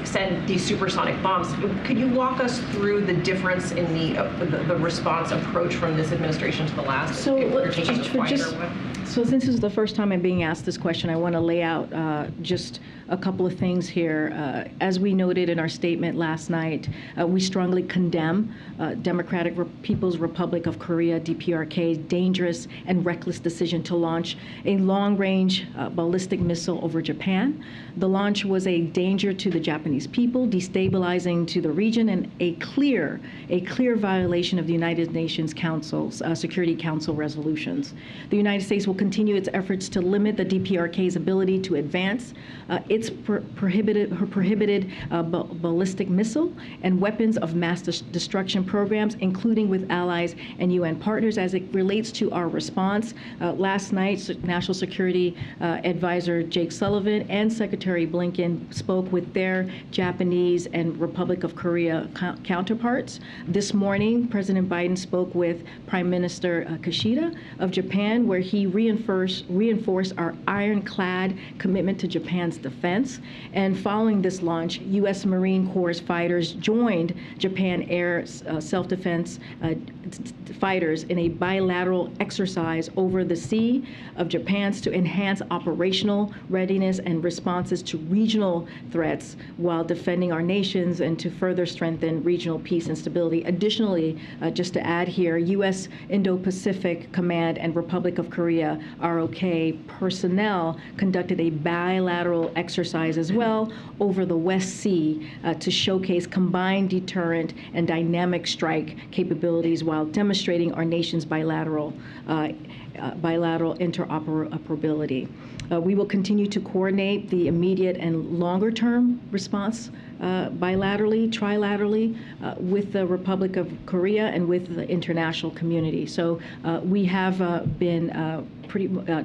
send these supersonic bombs. Could you walk us through the difference in the response approach from this administration to the last? So since this is the first time I'm being asked this question, I want to lay out just a couple of things here. As we noted in our statement last night, we strongly condemn Democratic People's Republic of Korea, DPRK's dangerous and reckless decision to launch a long-range ballistic missile over Japan. The launch was a danger to the Japanese people, destabilizing to the region, and a clear violation of the United Nations Security Council resolutions. The United States will continue its efforts to limit the DPRK's ability to advance its prohibited ballistic missile and weapons of mass destruction programs, including with allies and UN partners. As it relates to our response, last night, National Security Advisor Jake Sullivan and Secretary Blinken spoke with their Japanese and Republic of Korea counterparts. This morning, President Biden spoke with Prime Minister Kishida of Japan, where he reinforced our ironclad commitment to Japan's defense. And following this launch, U.S. Marine Corps fighters joined Japan Air self-defense fighters in a bilateral exercise over the sea of Japan to enhance operational readiness and responses to regional threats while defending our nations and to further strengthen regional peace and stability. Additionally, just to add here, U.S. Indo-Pacific Command and Republic of Korea ROK personnel conducted a bilateral exercise as well over the West Sea to showcase combined deterrent and dynamic strike capabilities while demonstrating our nation's bilateral interoperability. We will continue to coordinate the immediate and longer-term response bilaterally, trilaterally, with the Republic of Korea and with the international community. So we have been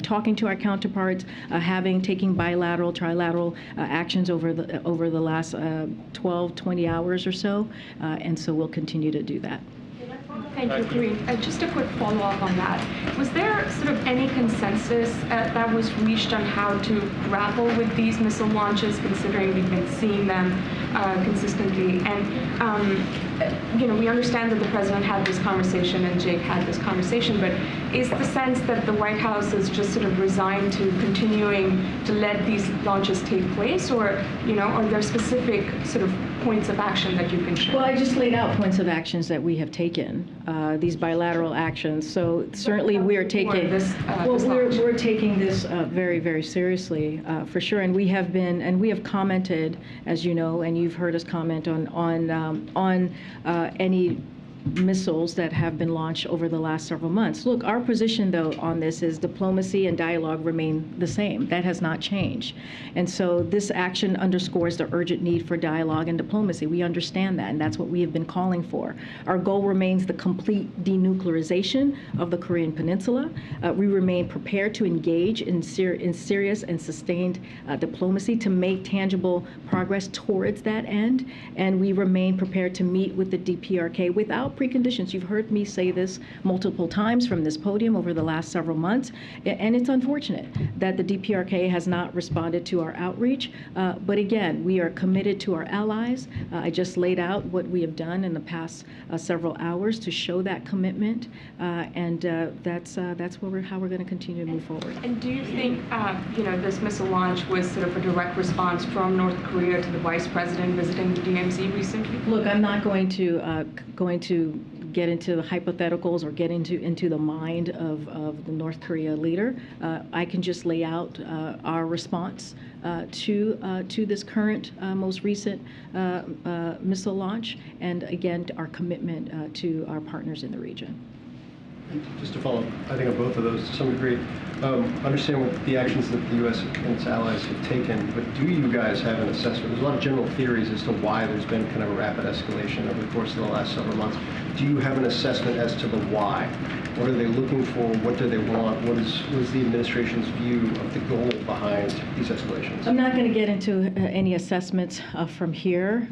talking to our counterparts, taking bilateral, trilateral actions over the last 12, 20 hours or so, and so we'll continue to do that. Thank you, Green. Just a quick follow-up on that. Was there sort of any consensus that was reached on how to grapple with these missile launches, considering we've been seeing them consistently? And we understand that the president had this conversation and Jake had this conversation, but is the sense that the White House is just sort of resigned to continuing to let these launches take place, or, are there specific sort of points of action that you can share? Well, I just laid out points of actions that we have taken, these bilateral actions. So certainly we are taking we're taking this very, very seriously, for sure. And we have commented, as you know, and you've heard us comment on any missiles that have been launched over the last several months. Look, our position, though, on this is diplomacy and dialogue remain the same. That has not changed. And so this action underscores the urgent need for dialogue and diplomacy. We understand that, and that's what we have been calling for. Our goal remains the complete denuclearization of the Korean Peninsula. We remain prepared to engage in serious and sustained diplomacy to make tangible progress towards that end, and we remain prepared to meet with the DPRK without preconditions. You've heard me say this multiple times from this podium over the last several months, and it's unfortunate that the DPRK has not responded to our outreach. But again, we are committed to our allies. I just laid out what we have done in the past several hours to show that commitment, and that's how we're going to continue to move forward. And do you think, this missile launch was sort of a direct response from North Korea to the vice president visiting the DMZ recently? Look, I'm not going to get into the hypotheticals or get into the mind of the North Korea leader. I can just lay out our response to this current, most recent missile launch, and again, our commitment to our partners in the region. Just to follow up, I think on both of those to some degree, understand what the actions that the U.S. and its allies have taken, but do you guys have an assessment? There's a lot of general theories as to why there's been kind of a rapid escalation over the course of the last several months. Do you have an assessment as to the why? What are they looking for? What do they want? What is the administration's view of the goal behind these escalations? I'm not going to get into any assessments from here.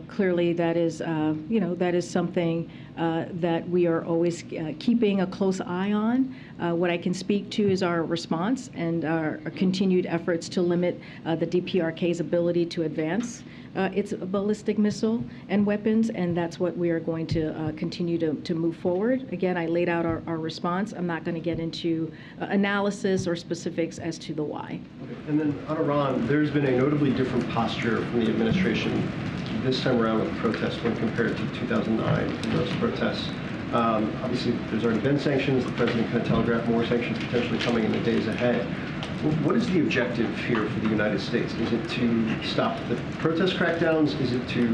Clearly, that is something that we are always keeping a close eye on. What I can speak to is our response and our continued efforts to limit the DPRK's ability to advance its ballistic missile and weapons, and that's what we are going to continue to move forward. Again, I laid out our response. I'm not going to get into analysis or specifics as to the why. Okay. And then on Iran, there's been a notably different posture from the administration this time around with protests when compared to 2009 in those protests. Obviously, there's already been sanctions. The president kind of telegraphed more sanctions potentially coming in the days ahead. What is the objective here for the United States? Is it to stop the protest crackdowns? Is it to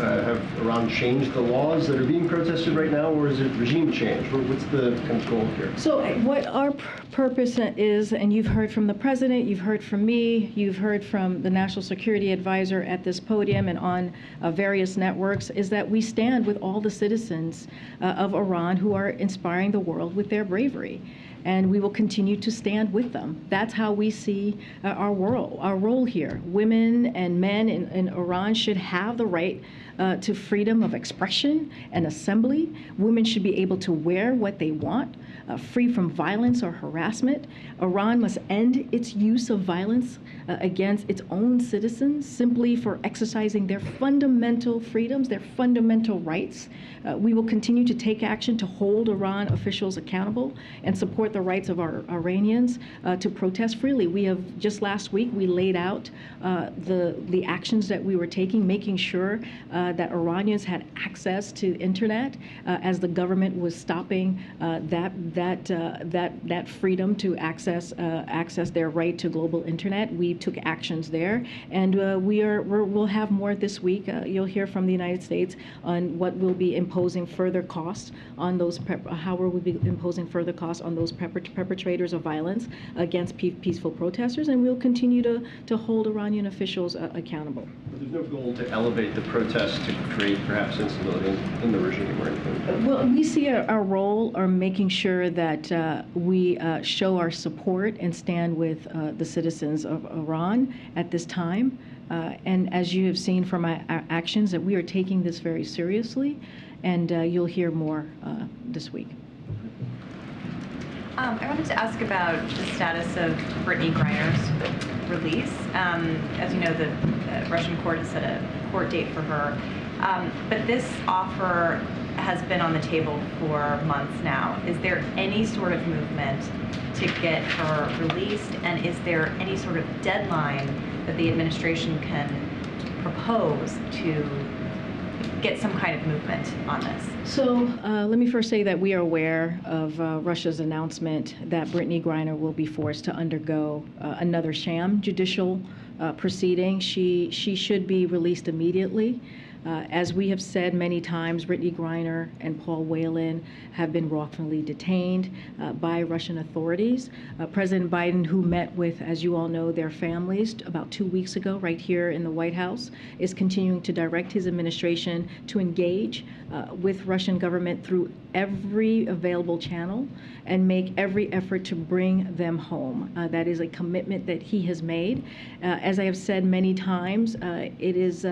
have Iran change the laws that are being protested right now, or is it regime change? What's the kind of goal here? So what our purpose is, and you've heard from the president, you've heard from me, you've heard from the National Security Advisor at this podium and on various networks, is that we stand with all the citizens of Iran who are inspiring the world with their bravery. And we will continue to stand with them. That's how we see our role here. Women and men in Iran should have the right to freedom of expression and assembly. Women should be able to wear what they want, free from violence or harassment. Iran must end its use of violence against its own citizens simply for exercising their fundamental freedoms, their fundamental rights. We will continue to take action to hold Iran officials accountable and support the rights of our Iranians to protest freely. We have, just last week, we laid out the actions that we were taking, making sure that Iranians had access to internet as the government was stopping that freedom to access their right to global internet. We took actions there, and we'll have more this week. You'll hear from the United States on what will be imposing further costs on those how we will be imposing further costs on those perpetrators of violence against peaceful protesters, and we'll continue to hold Iranian officials accountable. But there's no goal to elevate the protests to create perhaps instability in the regime or anything? Well, we see our role are making sure that we show our support and stand with the citizens of Iran at this time. And as you have seen from our actions, that we are taking this very seriously, and you'll hear more this week. I wanted to ask about the status of Brittany Griner's release. As you know, the Russian court has set a court date for her But this offer has been on the table for months now. Is there any sort of movement to get her released? And is there any sort of deadline that the administration can propose to get some kind of movement on this? So let me first say that we are aware of Russia's announcement that Brittany Griner will be forced to undergo another sham judicial proceeding. She should be released immediately. As we have said many times, Brittany Griner and Paul Whelan have been wrongfully detained by Russian authorities. President Biden, who met with, as you all know, their families about 2 weeks ago right here in the White House, is continuing to direct his administration to engage with Russian government through every available channel and make every effort to bring them home. That is a commitment that he has made. As I have said many times, it is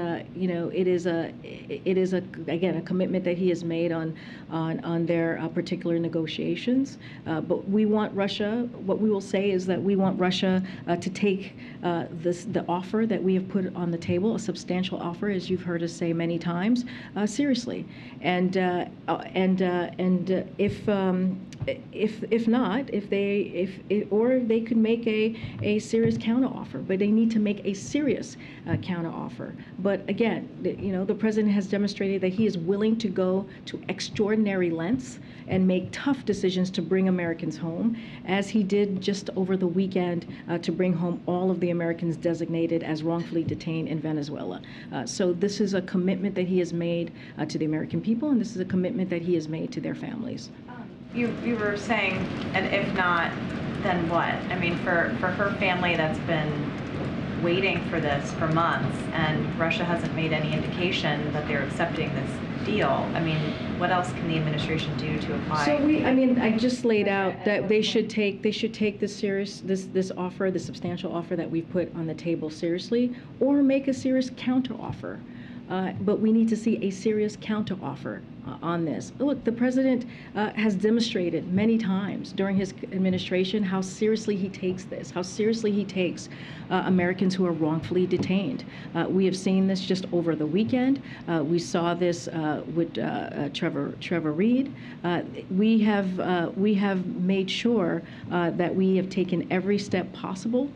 again a commitment that he has made on their particular negotiations. But we want Russia. What we will say is that we want Russia to take the offer that we have put on the table, a substantial offer, as you've heard us say many times, seriously. And if not, or they could make a serious counteroffer, but they need to make a serious counteroffer. But again, the president has demonstrated that he is willing to go to extraordinary lengths and make tough decisions to bring Americans home, as he did just over the weekend to bring home all of the Americans designated as wrongfully detained in Venezuela. So this is a commitment that he has made to the American people, and this is a commitment that he has made to their families. You were saying, and if not, then what? I mean, for her family that's been waiting for this for months, and Russia hasn't made any indication that they're accepting this deal. I mean, what else can the administration do to apply? So I just laid out that they should take this offer, the substantial offer that we've put on the table seriously, or make a serious counteroffer. But we need to see a serious counteroffer on this. Look, the president has demonstrated many times during his administration how seriously he takes this, how seriously he takes Americans who are wrongfully detained. We have seen this just over the weekend. We saw this with Trevor Reed. We have made sure that we have taken every step possible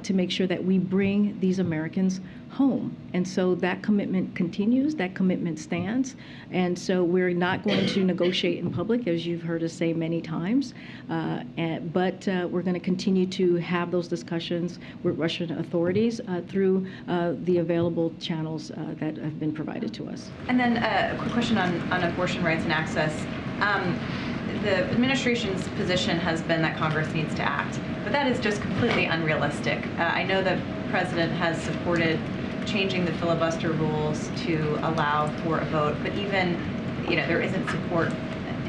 to make sure that we bring these Americans home. And so that commitment continues, that commitment stands. And so we're not going to negotiate in public, as you've heard us say many times, but we're going to continue to have those discussions with Russian authorities through the available channels that have been provided to us. And then a quick question on abortion rights and access. The administration's position has been that Congress needs to act, but that is just completely unrealistic. I know the president has supported changing the filibuster rules to allow for a vote, but even, there isn't support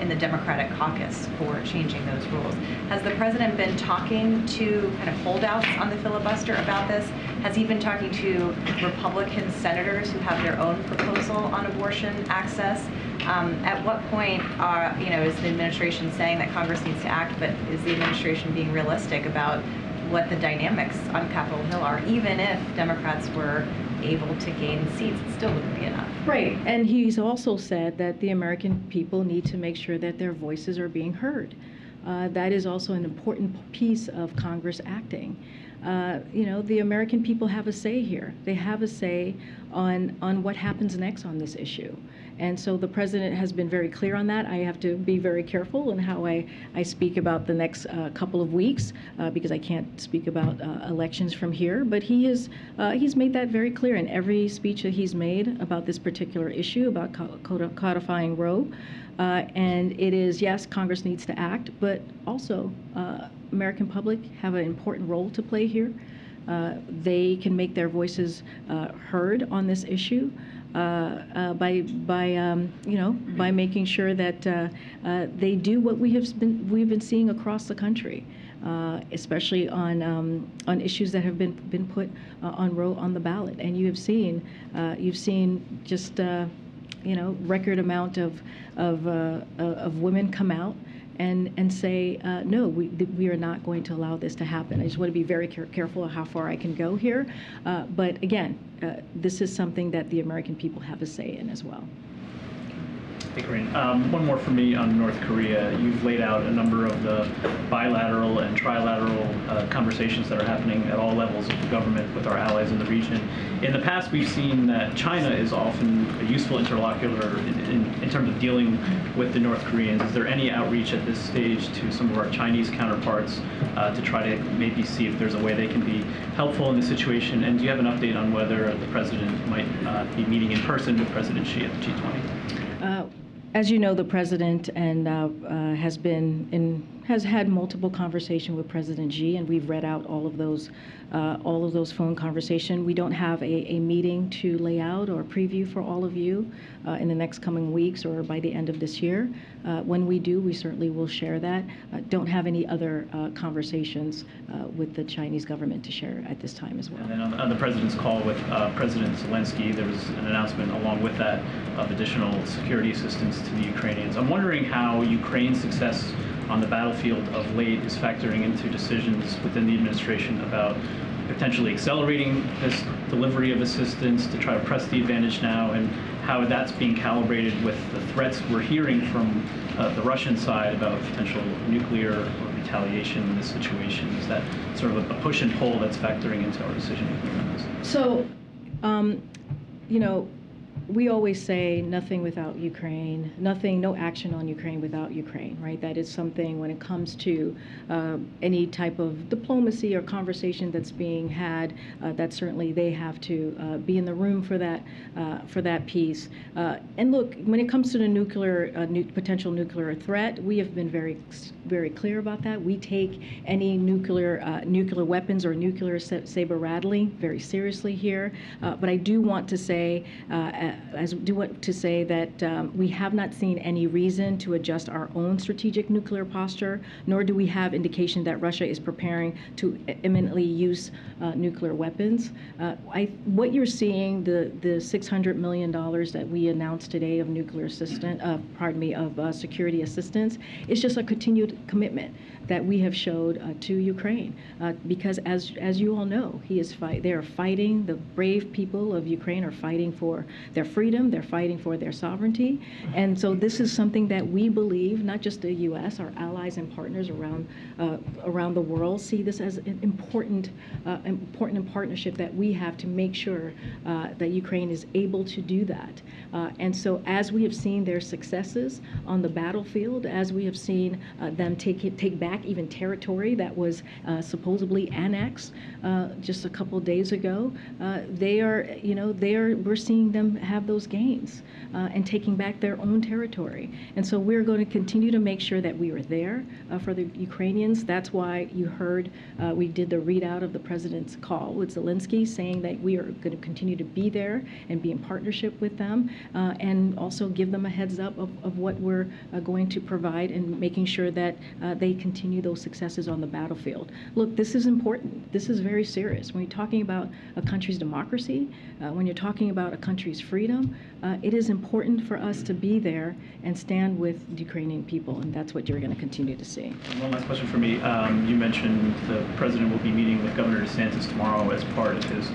in the Democratic caucus for changing those rules. Has the president been talking to kind of holdouts on the filibuster about this? Has he been talking to Republican senators who have their own proposal on abortion access? At what point is the administration saying that Congress needs to act, but is the administration being realistic about what the dynamics on Capitol Hill are? Even if Democrats were able to gain seats, it still wouldn't be enough. Right, and he's also said that the American people need to make sure that their voices are being heard. That is also an important piece of Congress acting. The American people have a say here. They have a say on what happens next on this issue. And so the president has been very clear on that. I have to be very careful in how I speak about the next couple of weeks because I can't speak about elections from here. But he's made that very clear in every speech that he's made about this particular issue, about codifying Roe. And it is, yes, Congress needs to act, but also American public have an important role to play here. They can make their voices heard on this issue by making sure that they do what we've been seeing across the country, especially on issues that have been put on Roe on the ballot. And you've seen just record amount of women come out and say, no, we are not going to allow this to happen. I just want to be very careful of how far I can go here. But again, this is something that the American people have a say in as well. Hey, Corinne. One more for me on North Korea. You've laid out a number of the bilateral and trilateral conversations that are happening at all levels of the government with our allies in the region. In the past, we've seen that China is often a useful interlocutor in terms of dealing with the North Koreans. Is there any outreach at this stage to some of our Chinese counterparts to try to maybe see if there's a way they can be helpful in this situation? And do you have an update on whether the president might be meeting in person with President Xi at the G20? As you know, the president and has had multiple conversations with President Xi, and we've read out all of those phone conversations. We don't have a meeting to lay out or preview for all of you in the next coming weeks or by the end of this year. When we do, we certainly will share that. Don't have any other conversations with the Chinese government to share at this time as well. And then on the president's call with President Zelensky, there was an announcement along with that of additional security assistance to the Ukrainians. I'm wondering how Ukraine's success on the battlefield of late is factoring into decisions within the administration about potentially accelerating this delivery of assistance to try to press the advantage now, and how that's being calibrated with the threats we're hearing from the Russian side about potential nuclear or retaliation in this situation. Is that sort of a push and pull that's factoring into our decision making on this? So, you know, we always say nothing without Ukraine, no action on Ukraine without Ukraine, right? That is something when it comes to any type of diplomacy or conversation that's being had, that certainly they have to be in the room for that piece. And look, when it comes to the potential nuclear threat, we have been very clear about that. We take any nuclear weapons or nuclear saber rattling very seriously here. But I do want to say, that we have not seen any reason to adjust our own strategic nuclear posture, nor do we have indication that Russia is preparing to imminently use nuclear weapons. What you're seeing, the $600 million that we announced today of nuclear assistance, of security assistance, is just a continued commitment that we have showed to Ukraine, because as you all know, they are fighting. The brave people of Ukraine are fighting for their freedom. They're fighting for their sovereignty, and so this is something that we believe, not just the U.S., our allies and partners around the world see this as an important partnership that we have to make sure that Ukraine is able to do that. And so, as we have seen their successes on the battlefield, as we have seen them take back even territory that was supposedly annexed just a couple of days ago, we're seeing them have those gains and taking back their own territory. And so we're going to continue to make sure that we are there for the Ukrainians. That's why you heard we did the readout of the president's call with Zelensky, saying that we are going to continue to be there and be in partnership with them, and also give them a heads up of what we're going to provide, and making sure that they continue those successes on the battlefield. Look, this is important. This is very serious. When you're talking about a country's democracy, when you're talking about a country's freedom, it is important for us to be there and stand with the Ukrainian people, and that's what you're going to continue to see. And one last question for me. You mentioned the president will be meeting with Governor DeSantis tomorrow as part of his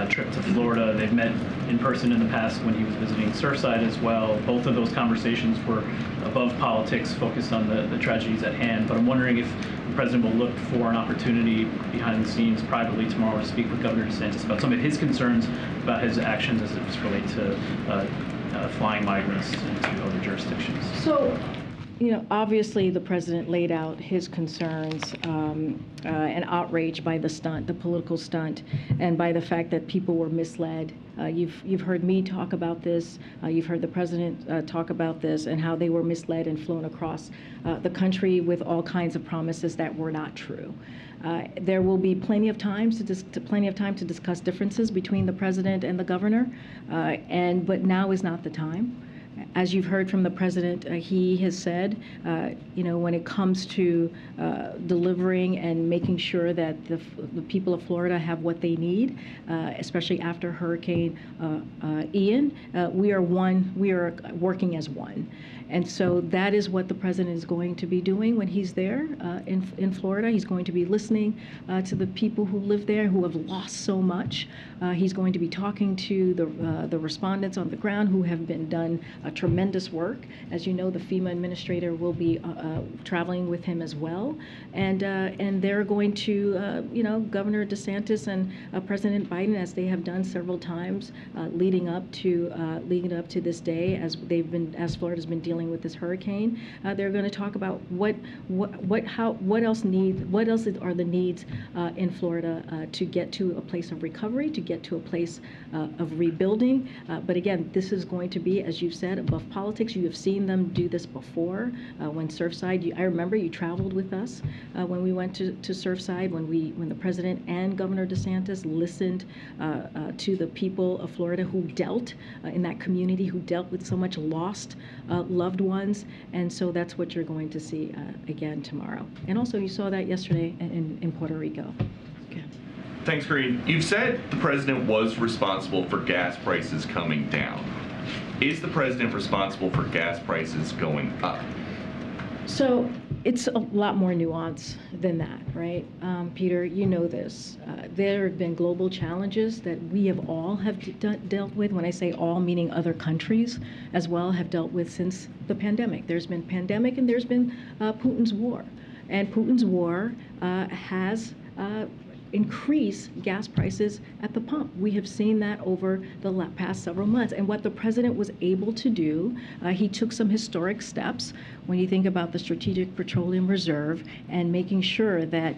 trip to Florida. They've met in person in the past when he was visiting Surfside as well. Both of those conversations were above politics, focused on the tragedies at hand. But I'm wondering if the president will look for an opportunity behind the scenes privately tomorrow to speak with Governor DeSantis about some of his concerns about his actions as it relates to flying migrants into other jurisdictions. So, obviously the president laid out his concerns and outrage by the political stunt, and by the fact that people were misled. You've heard me talk about this. You've heard the president talk about this, and how they were misled and flown across the country with all kinds of promises that were not true. There will be plenty of time to discuss differences between the president and the governor, but now is not the time. As you've heard from the president, he has said, when it comes to delivering and making sure that the people of Florida have what they need, especially after Hurricane Ian, we are working as one. And so that is what the president is going to be doing when he's there in Florida. He's going to be listening to the people who live there, who have lost so much. He's going to be talking to the respondents on the ground who have done tremendous work. As you know, the FEMA administrator will be traveling with him as well, and they're going to, Governor DeSantis and President Biden, as they have done several times leading up to this day, as Florida's been dealing with this hurricane. They're going to talk about what else are the needs in Florida to get to a place of recovery, to get to a place of rebuilding. But again, this is going to be, as you've said, above politics. You have seen them do this before. When Surfside, I remember you traveled with us when we went to Surfside, when the president and Governor DeSantis listened to the people of Florida who dealt in that community, who dealt with so much lost loved ones. And so that's what you're going to see again tomorrow. And also you saw that yesterday in Puerto Rico. Okay. Thanks, Green. You've said the president was responsible for gas prices coming down. Is the president responsible for gas prices going up? So it's a lot more nuance than that, right? Peter, you know this. There have been global challenges that we have all dealt with. When I say all, meaning other countries as well have dealt with since the pandemic. There's been pandemic and there's been Putin's war. And Putin's war has increase gas prices at the pump. We have seen that over the past several months. And what the president was able to do, he took some historic steps when you think about the Strategic Petroleum Reserve and making sure that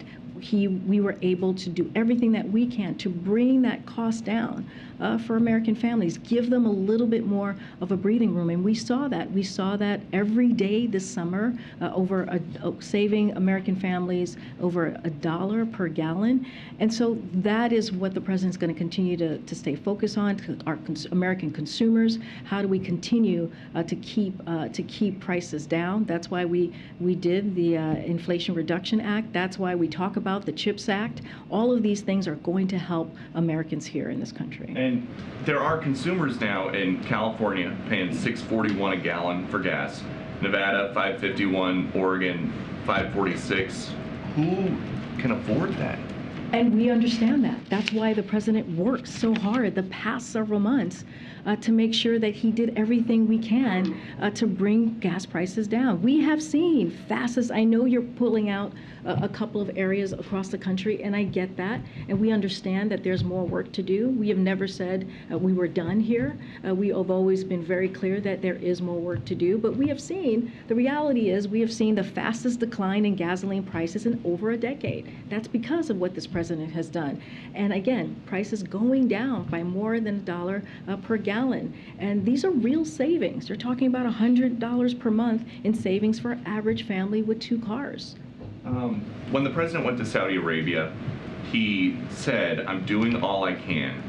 we were able to do everything that we can to bring that cost down for American families, give them a little bit more of a breathing room. And we saw that. We saw that every day this summer, saving American families over $1 per gallon. And so that is what the president's going to continue to stay focused on, our American consumers. How do we continue to keep prices down? That's why we did the Inflation Reduction Act. That's why we talk about the CHIPS Act. All of these things are going to help Americans here in this country. And there are consumers now in California paying $6.41 a gallon for gas, Nevada $5.51, Oregon $5.46. Who can afford that? And we understand that. That's why the president worked so hard the past several months to make sure that he did everything we can to bring gas prices down. We have seen fastest. I know you're pulling out a couple of areas across the country, and I get that, and we understand that there's more work to do. We have never said we were done here. We have always been very clear that there is more work to do, but we have seen, the reality is we have seen the fastest decline in gasoline prices in over a decade. That's because of what this president has done. And again, prices going down by more than $1 per gallon. And these are real savings. You're talking about $100 per month in savings for an average family with 2 cars. When the president went to Saudi Arabia, he said, I'm doing all I can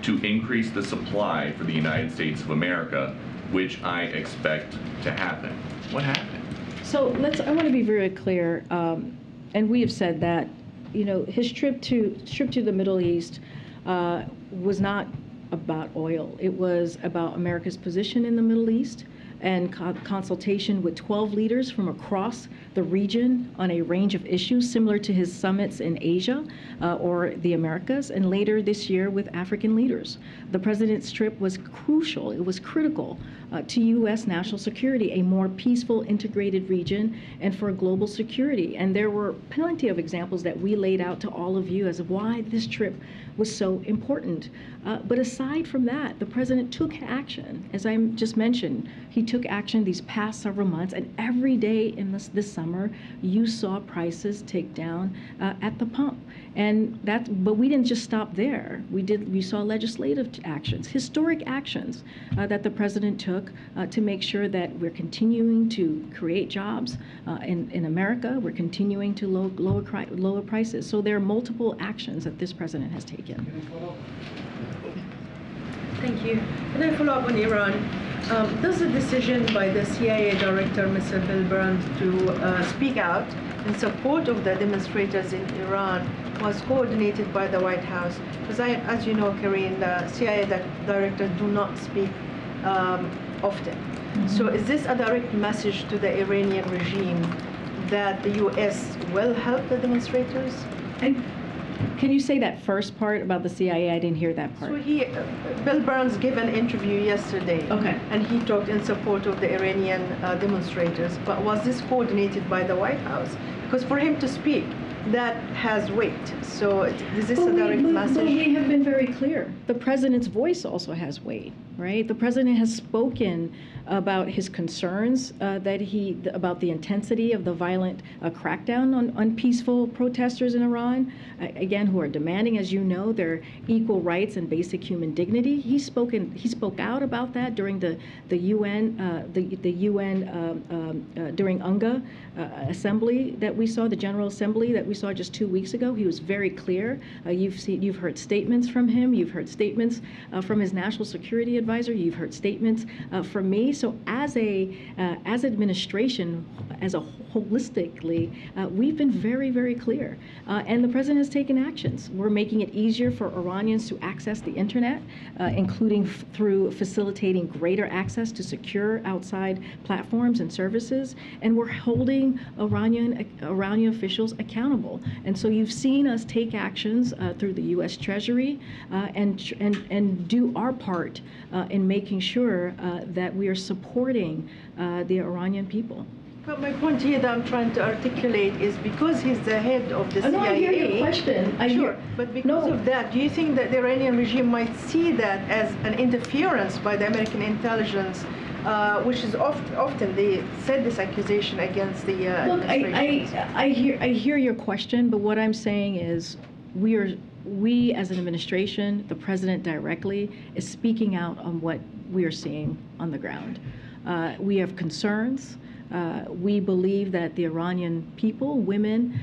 to increase the supply for the United States of America, which I expect to happen. What happened? So I want to be very clear, and we have said that, his trip to the Middle East was not about oil. It was about America's position in the Middle East and consultation with 12 leaders from across the region on a range of issues similar to his summits in Asia or the Americas, and later this year with African leaders. The president's trip was crucial. It was critical to U.S. national security, a more peaceful, integrated region, and for global security. And there were plenty of examples that we laid out to all of you as to why this trip was so important. But aside from that, the president took action. As I just mentioned, he took action these past several months, and every day in this summer, you saw prices tick down at the pump. But we didn't just stop there. We saw legislative actions, historic actions that the president took to make sure that we're continuing to create jobs in America. We're continuing to lower prices. So there are multiple actions that this president has taken. Thank you. Can I follow up on Iran? Does the decision by the CIA director, Mr. Bill Burns, to speak out in support of the demonstrators in Iran was coordinated by the White House? Because as you know, Karine, the CIA director do not speak often. So is this a direct message to the Iranian regime that the U.S. will help the demonstrators? And can you say that first part about the CIA? I didn't hear that part. So Bill Burns gave an interview yesterday. Okay. And he talked in support of the Iranian demonstrators. But was this coordinated by the White House? Because for him to speak, that has weight. So is this a direct message? But we have been very clear. The president's voice also has weight, right? The president has spoken about his concerns about the intensity of the violent crackdown on peaceful protesters in Iran, again, who are demanding, as you know, their equal rights and basic human dignity. He spoke out about that during the UN during UNGA assembly that we saw, the General Assembly that we saw just 2 weeks ago. He was very clear. You've heard statements from him. You've heard statements from his national security advisor. You've heard statements from me. So as administration, as a holistically, we've been very, very clear. And the president has taken actions. We're making it easier for Iranians to access the internet, including through facilitating greater access to secure outside platforms and services. And we're holding Iranian officials accountable. And so you've seen us take actions through the U.S. Treasury and do our part in making sure that we are supporting the Iranian people. But my point here that I'm trying to articulate is because he's the head of the CIA. No, I hear your question. But because of that, do you think that the Iranian regime might see that as an interference by the American intelligence, which is often they said this accusation against the administration? Look, I hear your question, but what I'm saying is we as an administration, the president directly, is speaking out on what we are seeing on the ground. We have concerns. We believe that the Iranian people, women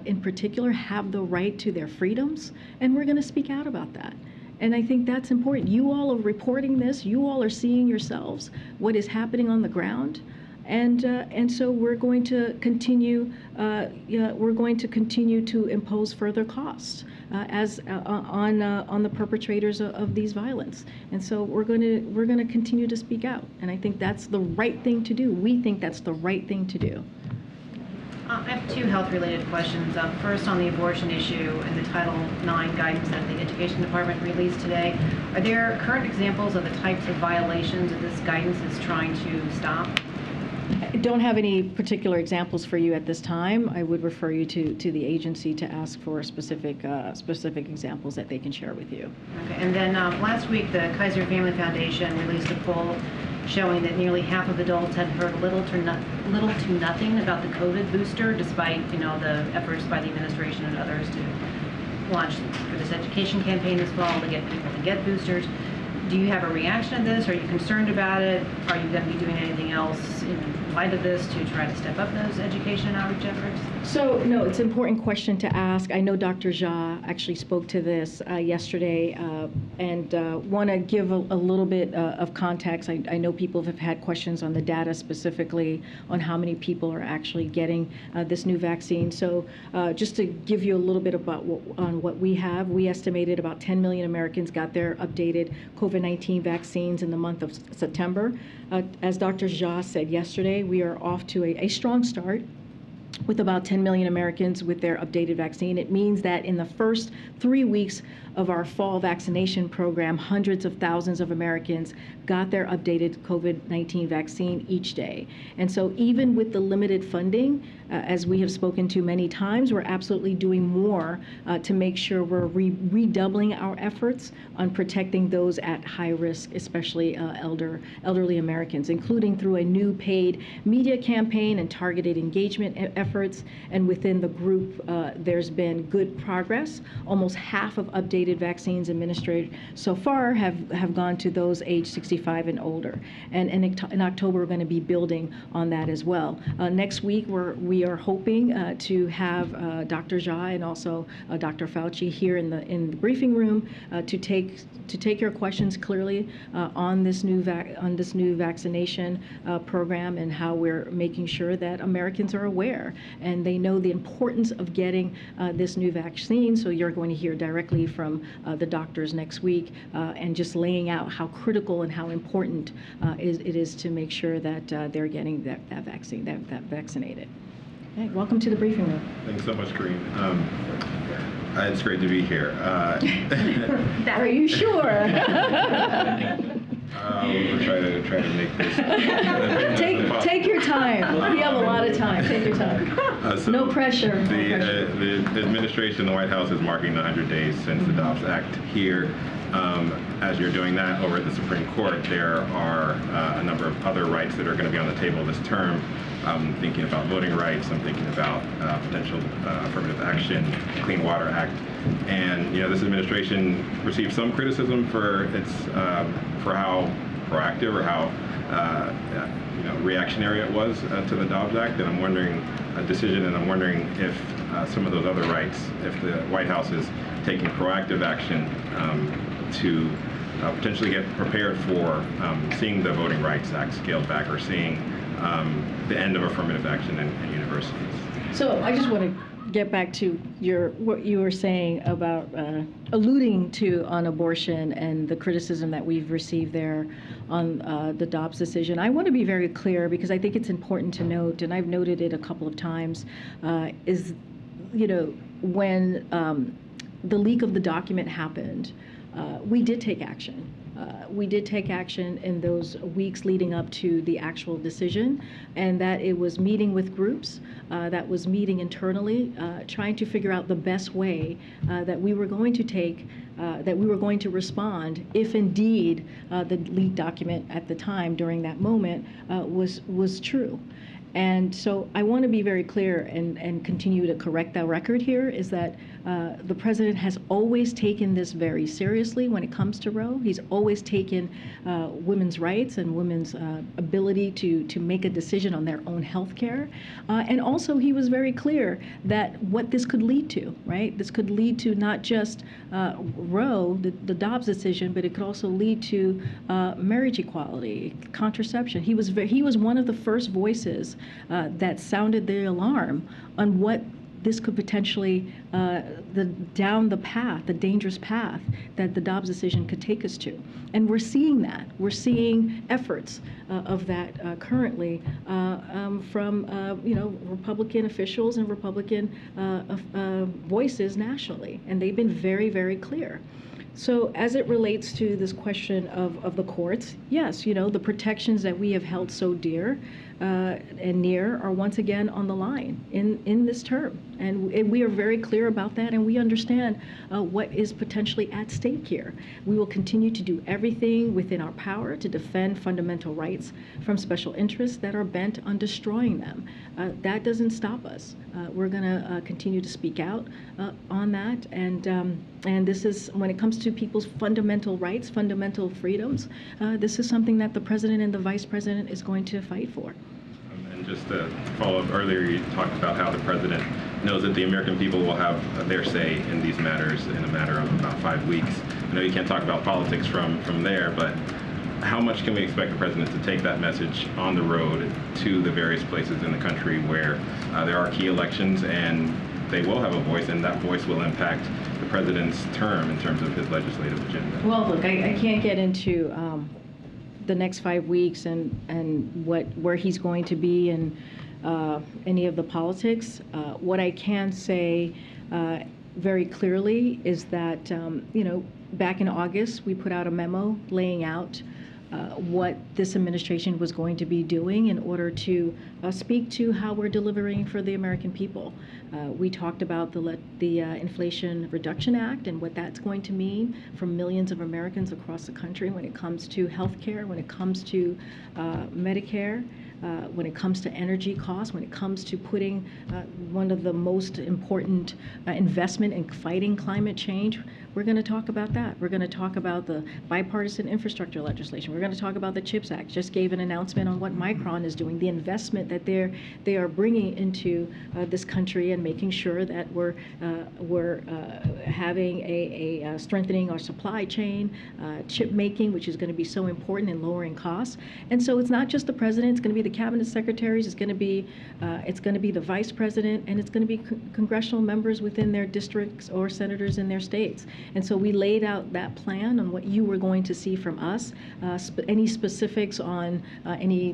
in particular, have the right to their freedoms, and we're going to speak out about that. And I think that's important. You all are reporting this. You all are seeing yourselves what is happening on the ground. And so we're going to continue. We're going to continue to impose further costs on the perpetrators of these violence. And so we're going to continue to speak out. And I think that's the right thing to do. We think that's the right thing to do. I have two health-related questions. First, on the abortion issue and the Title IX guidance that the Education Department released today. Are there current examples of the types of violations that this guidance is trying to stop? I don't have any particular examples for you at this time. I would refer you to the agency to ask for specific examples that they can share with you. Okay. And then last week, the Kaiser Family Foundation released a poll showing that nearly half of adults had heard little to nothing about the COVID booster, despite the efforts by the administration and others to launch for this education campaign this fall to get people to get boosters. Do you have a reaction to this? Are you concerned about it? Are you going to be doing anything else in light of this to try to step up those education and outreach efforts? So, no, it's an important question to ask. I know Dr. Jha actually spoke to this yesterday and want to give a little bit of context. I know people have had questions on the data specifically on how many people are actually getting this new vaccine. So just to give you a little bit about what we have, we estimated about 10 million Americans got their updated COVID-19 vaccines in the month of September. As Dr. Jha said yesterday, we are off to a strong start with about 10 million Americans with their updated vaccine. It means that in the first 3 weeks of our fall vaccination program, hundreds of thousands of Americans got their updated COVID-19 vaccine each day. And so even with the limited funding, as we have spoken to many times, we're absolutely doing more to make sure we're redoubling our efforts on protecting those at high risk, especially elderly Americans, including through a new paid media campaign and targeted engagement efforts. And within the group, there's been good progress. Almost half of updated mandated vaccines administered so far have gone to those age 65 and older. And in October, we're going to be building on that as well. Next week, we are hoping to have Dr. Jha and also Dr. Fauci here in the briefing room to take your questions clearly on this new vaccination program and how we're making sure that Americans are aware and they know the importance of getting this new vaccine. So you're going to hear directly from the doctors next week and just laying out how critical and how important it is to make sure that they're getting that vaccine, that vaccinated. Okay, welcome to the briefing room. Thanks so much, Karine. It's great to be here. Are you sure? We'll try to make this. Take your time. We have a lot of time. Take your time. No pressure. The administration, the White House, is marking 100 days since the Dobbs Act here. As you're doing that over at the Supreme Court, there are a number of other rights that are going to be on the table this term. I'm thinking about voting rights. I'm thinking about potential affirmative action, Clean Water Act, and this administration received some criticism for its for how proactive or how reactionary it was to the Dobbs Act, and I'm wondering if some of those other rights, if the White House is taking proactive action to potentially get prepared for seeing the Voting Rights Act scaled back or seeing the end of affirmative action in universities. So I just want to get back to what you were saying about alluding to on abortion and the criticism that we've received there on the Dobbs decision. I want to be very clear because I think it's important to note, and I've noted it a couple of times, is when the leak of the document happened, we did take action. We did take action in those weeks leading up to the actual decision, and that it was meeting with groups, that was meeting internally, trying to figure out the best way that we were going to take, that we were going to respond if indeed the leaked document at the time during that moment was true. And so I want to be very clear and continue to correct that record here is that the president has always taken this very seriously when it comes to Roe. He's always taken women's rights and women's ability to make a decision on their own health care. And also he was very clear that what this could lead to, right? This could lead to not just Roe, the Dobbs decision, but it could also lead to marriage equality, contraception. He was one of the first voices that sounded the alarm on what this could potentially, down the path, the dangerous path that the Dobbs decision could take us to. And we're seeing that. We're seeing efforts of that currently from, Republican officials and Republican voices nationally. And they've been very, very clear. So as it relates to this question of the courts, yes, the protections that we have held so dear and near are once again on the line in this term. And we are very clear about that, and we understand what is potentially at stake here. We will continue to do everything within our power to defend fundamental rights from special interests that are bent on destroying them. That doesn't stop us. We're going to continue to speak out on that, and this is, when it comes to people's fundamental rights, fundamental freedoms, this is something that the president and the vice president is going to fight for. And just to follow up, earlier you talked about how the president knows that the American people will have their say in these matters in a matter of about 5 weeks. I know you can't talk about politics from there, but how much can we expect the president to take that message on the road to the various places in the country where there are key elections and they will have a voice, and that voice will impact the president's term in terms of his legislative agenda? Well, look, I can't get into the next 5 weeks and where he's going to be and any of the politics. What I can say very clearly is that, back in August, we put out a memo laying out what this administration was going to be doing in order to speak to how we're delivering for the American people. We talked about the Inflation Reduction Act and what that's going to mean for millions of Americans across the country when it comes to health care, when it comes to Medicare, when it comes to energy costs, when it comes to putting one of the most important investment in fighting climate change, we're going to talk about that. We're going to talk about the bipartisan infrastructure legislation. We're going to talk about the CHIPS Act. Just gave an announcement on what Micron is doing, the investment that they are bringing into this country, and making sure that we're having a strengthening our supply chain, chip making, which is going to be so important in lowering costs. And so it's not just the president; it's going to be the cabinet secretaries. It's going to be the vice president, and it's going to be congressional members within their districts or senators in their states. And so we laid out that plan on what you were going to see from us. Any specifics on any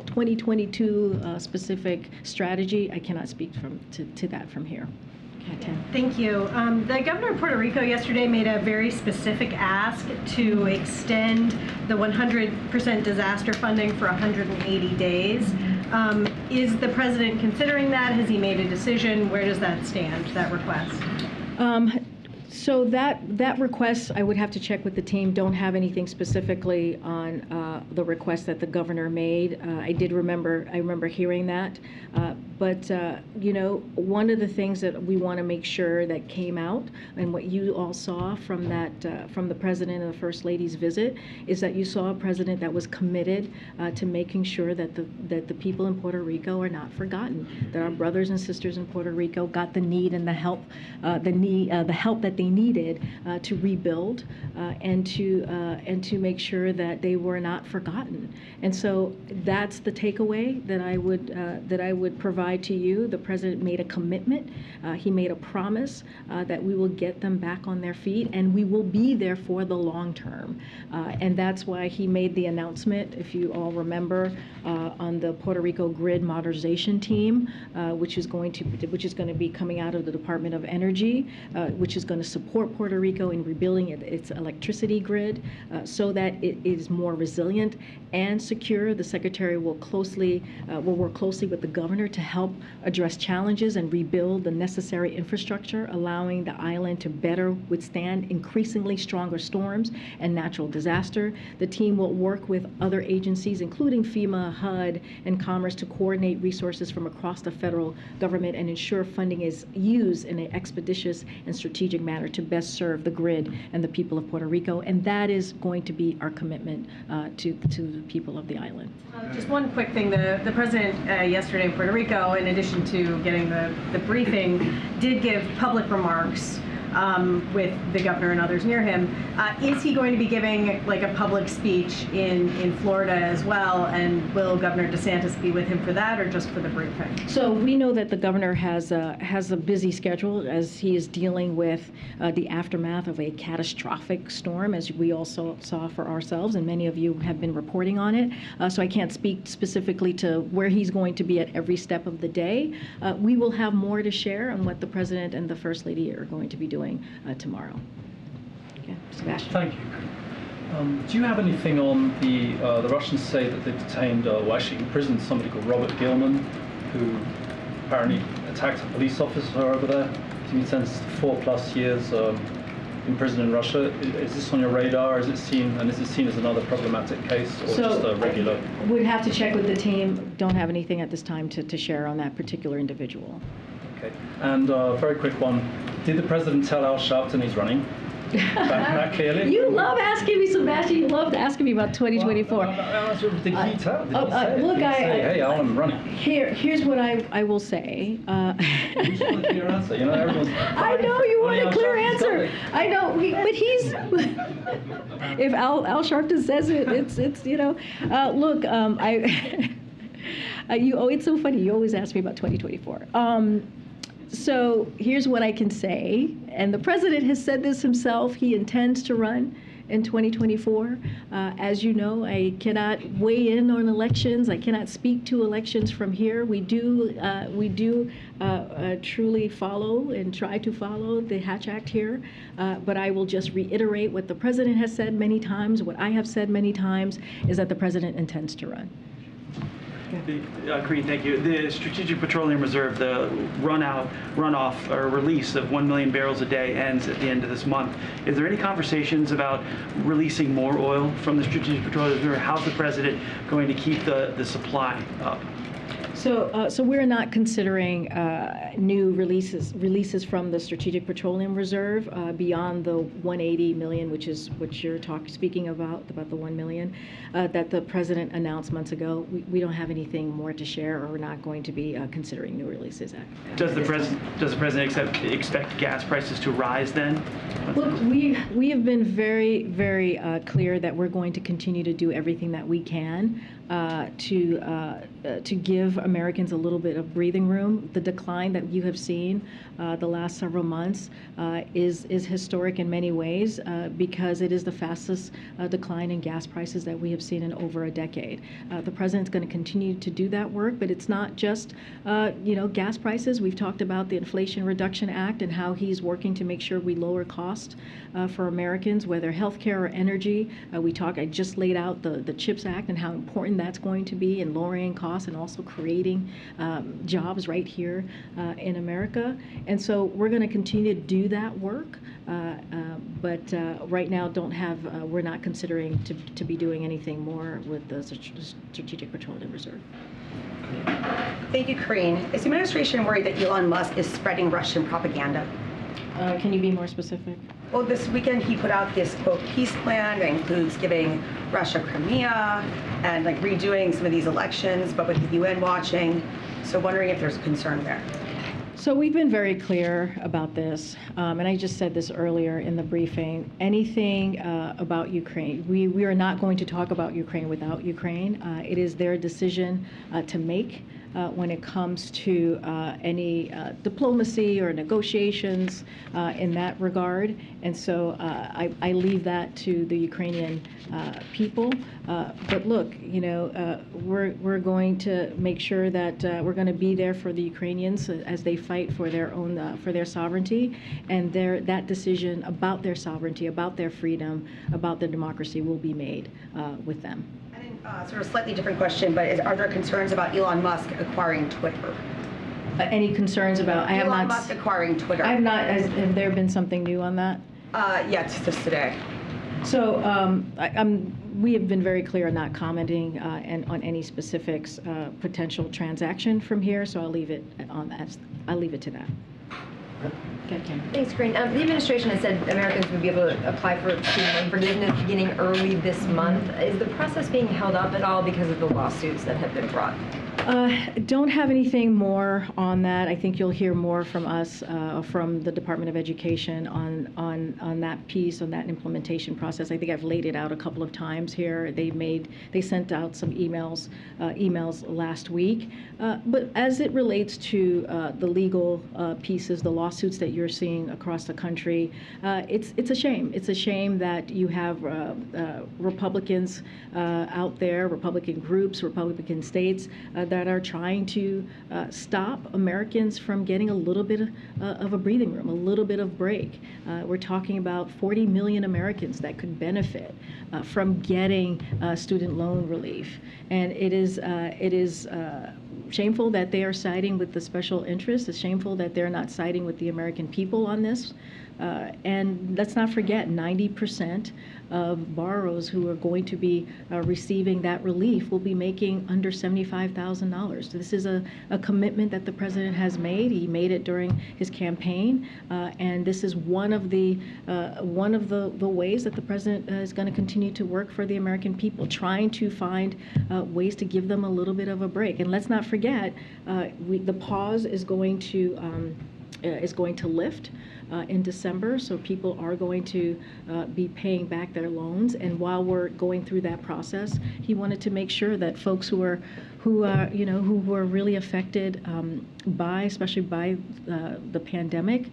2022 specific strategy, I cannot speak to that from here. Thank you. The governor of Puerto Rico yesterday made a very specific ask to extend the 100% disaster funding for 180 days. Is the president considering that? Has he made a decision? Where does that stand, that request? So that request, I would have to check with the team. Don't have anything specifically on the request that the governor made. I remember hearing that. But one of the things that we want to make sure that came out, and what you all saw from the president and the first lady's visit, is that you saw a president that was committed to making sure that the people in Puerto Rico are not forgotten, that our brothers and sisters in Puerto Rico got the need and the help that they needed to rebuild and to make sure that they were not forgotten. And so that's the takeaway that I would provide to you. The president made a commitment. He made a promise that we will get them back on their feet, and we will be there for the long term. And that's why he made the announcement, if you all remember, on the Puerto Rico grid modernization team, which is going to be coming out of the Department of Energy, which is going to support Puerto Rico in rebuilding its electricity grid so that it is more resilient and secure. The secretary will work closely with the governor to help address challenges and rebuild the necessary infrastructure, allowing the island to better withstand increasingly stronger storms and natural disaster. The team will work with other agencies, including FEMA, HUD, and Commerce, to coordinate resources from across the federal government and ensure funding is used in an expeditious and strategic manner to best serve the grid and the people of Puerto Rico. And that is going to be our commitment to the people of the island. Just one quick thing. The president yesterday in Puerto Rico, in addition to getting the briefing, did give public remarks with the governor and others near him. Is he going to be giving like a public speech in Florida as well? And will Governor DeSantis be with him for that, or just for the briefing? So we know that the governor has a busy schedule as he is dealing with the aftermath of a catastrophic storm, as we also saw for ourselves, and many of you have been reporting on it. So I can't speak specifically to where he's going to be at every step of the day. We will have more to share on what the president and the first lady are going to be doing tomorrow. Okay, Sebastian. Thank you. Do you have anything on the Russians say that they detained, or actually imprisoned, somebody called Robert Gilman, who apparently attacked a police officer over there? He sentenced to 4+ years in prison in Russia. Is this on your radar? Is it seen as another problematic case, or just a regular? We'd have to check with the team. Don't have anything at this time to share on that particular individual. Okay. And a very quick one. Did the president tell Al Sharpton he's running? That clearly? You love asking me, Sebastian. You love asking me about 2024. Well, did he tell? Did he say? Look, hey, Al, I'm running. Here's what I will say. You just want a clear answer. Everyone's. I know you want a clear answer. I know, but he's. If Al Sharpton says it, it's look, it's so funny. You always ask me about 2024. So here's what I can say, and the president has said this himself. He intends to run in 2024. As you know, I cannot weigh in on elections. I cannot speak to elections from here. We do truly follow and try to follow the Hatch Act here. But I will just reiterate what the president has said many times. What I have said many times is that the president intends to run. Karine, thank you. The Strategic Petroleum Reserve, the runoff or release of 1 million barrels a day ends at the end of this month. Is there any conversations about releasing more oil from the Strategic Petroleum Reserve? How's the president going to keep the supply up? So we're not considering new releases from the Strategic Petroleum Reserve beyond the 180 million, which is what you're speaking about the 1 million that the president announced months ago. We don't have anything more to share, or we're not going to be considering new releases. Does the president expect gas prices to rise then? Look, we have been very, very clear that we're going to continue to do everything that we can to give Americans a little bit of breathing room. The decline that you have seen the last several months is historic in many ways because it is the fastest decline in gas prices that we have seen in over a decade. The president's going to continue to do that work, but it's not just gas prices. We've talked about the Inflation Reduction Act and how he's working to make sure we lower cost for Americans, whether healthcare or energy. I just laid out the CHIPS Act and how important that's going to be in lowering costs and also creating jobs right here in America. And so we're going to continue to do that work, but right now we're not considering to be doing anything more with the Strategic Petroleum Reserve. Thank you, Corinne. Is the administration worried that Elon Musk is spreading Russian propaganda? Can you be more specific? Well, this weekend he put out this, quote, peace plan that includes giving Russia Crimea and like redoing some of these elections, but with the UN watching. So wondering if there's concern there. So we've been very clear about this, and I just said this earlier in the briefing. Anything about Ukraine, we are not going to talk about Ukraine without Ukraine. It is their decision to make when it comes to any diplomacy or negotiations in that regard. And so I leave that to the Ukrainian people. But look, we're going to make sure that we're going to be there for the Ukrainians as they fight for their own, for their sovereignty, and that decision about their sovereignty, about their freedom, about their democracy will be made with them. Sort of slightly different question, but are there concerns about Elon Musk acquiring Twitter? Any concerns about Elon Musk acquiring Twitter? I have not. Have there been something new on that? Yeah, it's just today. So we have been very clear on not commenting on any specifics potential transaction from here. So I'll leave it on that. I'll leave it to that. Okay, Kim. Thanks, Corinne. The administration has said Americans would be able to apply for student loan forgiveness beginning early this month. Is the process being held up at all because of the lawsuits that have been brought? Don't have anything more on that. I think you'll hear more from us, from the Department of Education on that piece, on that implementation process. I think I've laid it out a couple of times here. They sent out some emails last week. But as it relates to the legal pieces, the lawsuits that you're seeing across the country, it's a shame. It's a shame that you have Republicans out there, Republican groups, Republican states that are trying to stop Americans from getting a little bit of a breathing room, a little bit of break. We're talking about 40 million Americans that could benefit from getting student loan relief. And it is shameful that they are siding with the special interests. It's shameful that they're not siding with the American people on this. And let's not forget, 90% of borrowers who are going to be receiving that relief will be making under $75,000. So this is a commitment that the president has made. He made it during his campaign, and this is one of the ways that the president is going to continue to work for the American people, trying to find ways to give them a little bit of a break. And let's not forget, the pause is going to lift in December, so people are going to be paying back their loans. And while we're going through that process, he wanted to make sure that folks who were really affected especially by the pandemic,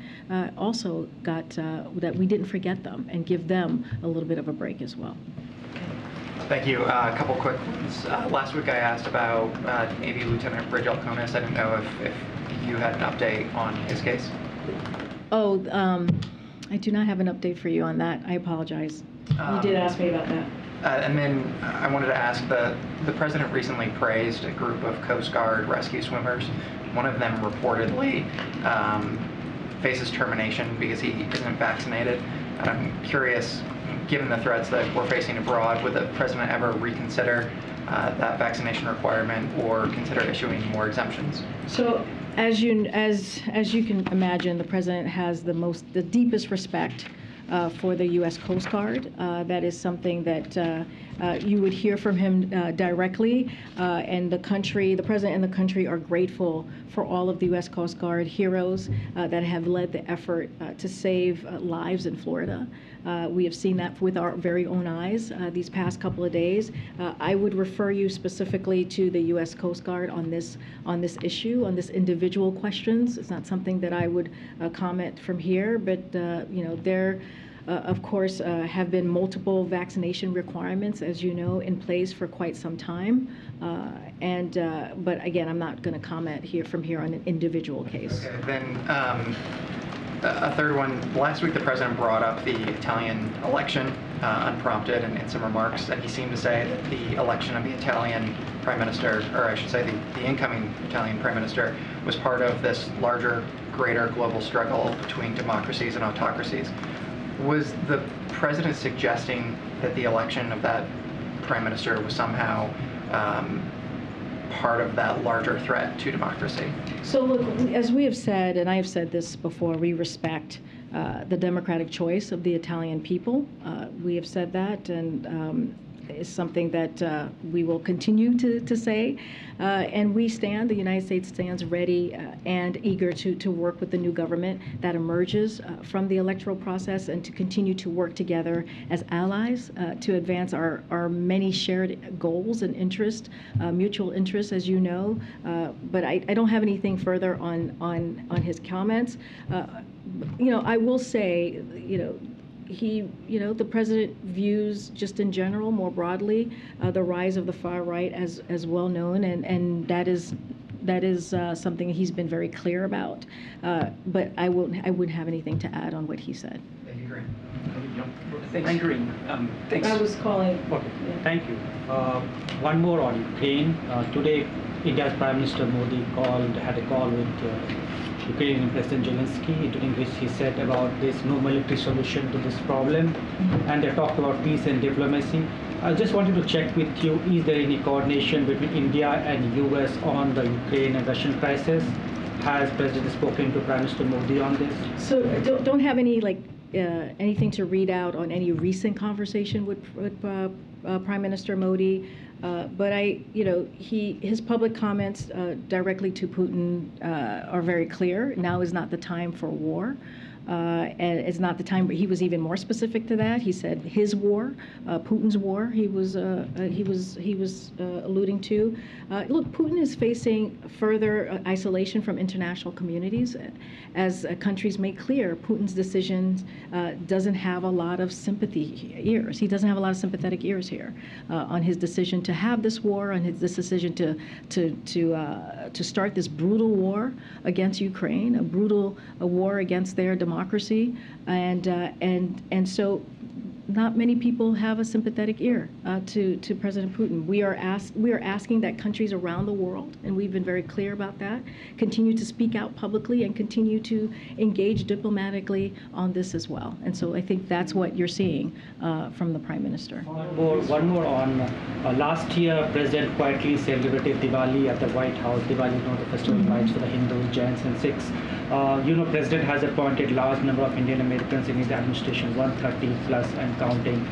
also got that we didn't forget them and give them a little bit of a break as well. Thank you. A couple quick ones. Last week I asked about Navy Lieutenant Bridge Alconis. I didn't know if you had an update on his case. Oh, I do not have an update for you on that. I apologize. You did ask me about that. And then I wanted to ask, the president recently praised a group of Coast Guard rescue swimmers. One of them reportedly faces termination because he isn't vaccinated. And I'm curious given the threats that we're facing abroad, would the president ever reconsider that vaccination requirement or consider issuing more exemptions? So, as you can imagine, the president has the deepest respect for the U.S. Coast Guard. That is something that you would hear from him directly, and the president and the country are grateful for all of the U.S. Coast Guard heroes that have led the effort to save lives in Florida. We have seen that with our very own eyes these past couple of days. I would refer you specifically to the U.S. Coast Guard on this issue, on this individual questions. It's not something that I would comment from here, but there, of course, have been multiple vaccination requirements, as you know, in place for quite some time. But again, I'm not going to comment from here on an individual case. Okay, then a third one. Last week, the president brought up the Italian election unprompted in some remarks, and he seemed to say that the election of the Italian prime minister, or I should say the incoming Italian prime minister, was part of this larger, greater global struggle between democracies and autocracies. Was the president suggesting that the election of that prime minister was somehow part of that larger threat to democracy? So look, as we have said, and I have said this before, we respect the democratic choice of the Italian people. We have said that, and it's something that we will continue to say. And the United States stands ready and eager to work with the new government that emerges from the electoral process, and to continue to work together as allies to advance our many shared goals and interests, mutual interests, as you know. But I don't have anything further on his comments. I will say, the president views, just in general, more broadly, the rise of the far right as well known, and that is something he's been very clear about. But I wouldn't have anything to add on what he said. Thank you, Green. Thanks, Green. Thanks. I was calling. Okay. Yeah. Thank you. One more on Ukraine. Today, India's Prime Minister Modi had a call with Ukrainian President Zelensky, during which he said about there's no military solution to this problem, and they talked about peace and diplomacy. I just wanted to check with you, is there any coordination between India and US on the Ukraine and Russian crisis? Has President spoken to Prime Minister Modi on this? So don't have any anything to read out on any recent conversation with Prime Minister Modi. But his public comments directly to Putin are very clear. Now is not the time for war. And it's not the time. He was even more specific to that. He said his war, Putin's war. He was alluding to. Look, Putin is facing further isolation from international communities, as countries make clear. Putin's decisions doesn't have a lot of sympathy ears. He doesn't have a lot of sympathetic ears here on his decision to have this war, on this decision to start this brutal war against Ukraine, a brutal war against their democracy, and so not many people have a sympathetic ear to President Putin. We are asking that countries around the world, and we've been very clear about that, continue to speak out publicly and continue to engage diplomatically on this as well. And so I think that's what you're seeing from the Prime Minister. One more on last year, President quietly celebrated Diwali at the White House. Diwali, the festival lights for the Hindus, Jains, and Sikhs. President has appointed large number of Indian Americans in his administration, 130 plus and counting.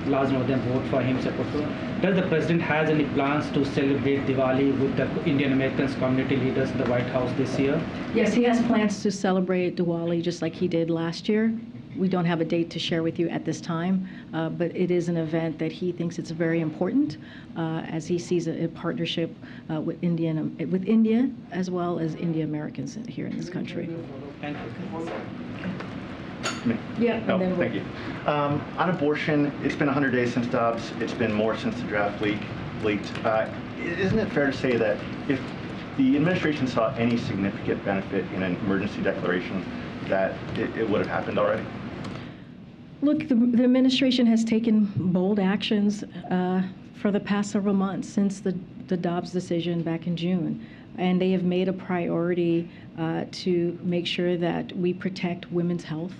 Large number of them vote for him, support for him. Does the president has any plans to celebrate Diwali with the Indian Americans community leaders in the White House this year? Yes, he has plans to celebrate Diwali just like he did last year. We don't have a date to share with you at this time, but it is an event that he thinks it's very important, as he sees a partnership with India as well as Indian Americans here in this country. Thank you. Yeah. Oh, thank you. On abortion, it's been 100 days since Dobbs. It's been more since the draft leaked. Isn't it fair to say that if the administration saw any significant benefit in an emergency declaration, that it would have happened already? Look, the administration has taken bold actions for the past several months since the Dobbs decision back in June. And they have made a priority to make sure that we protect women's health,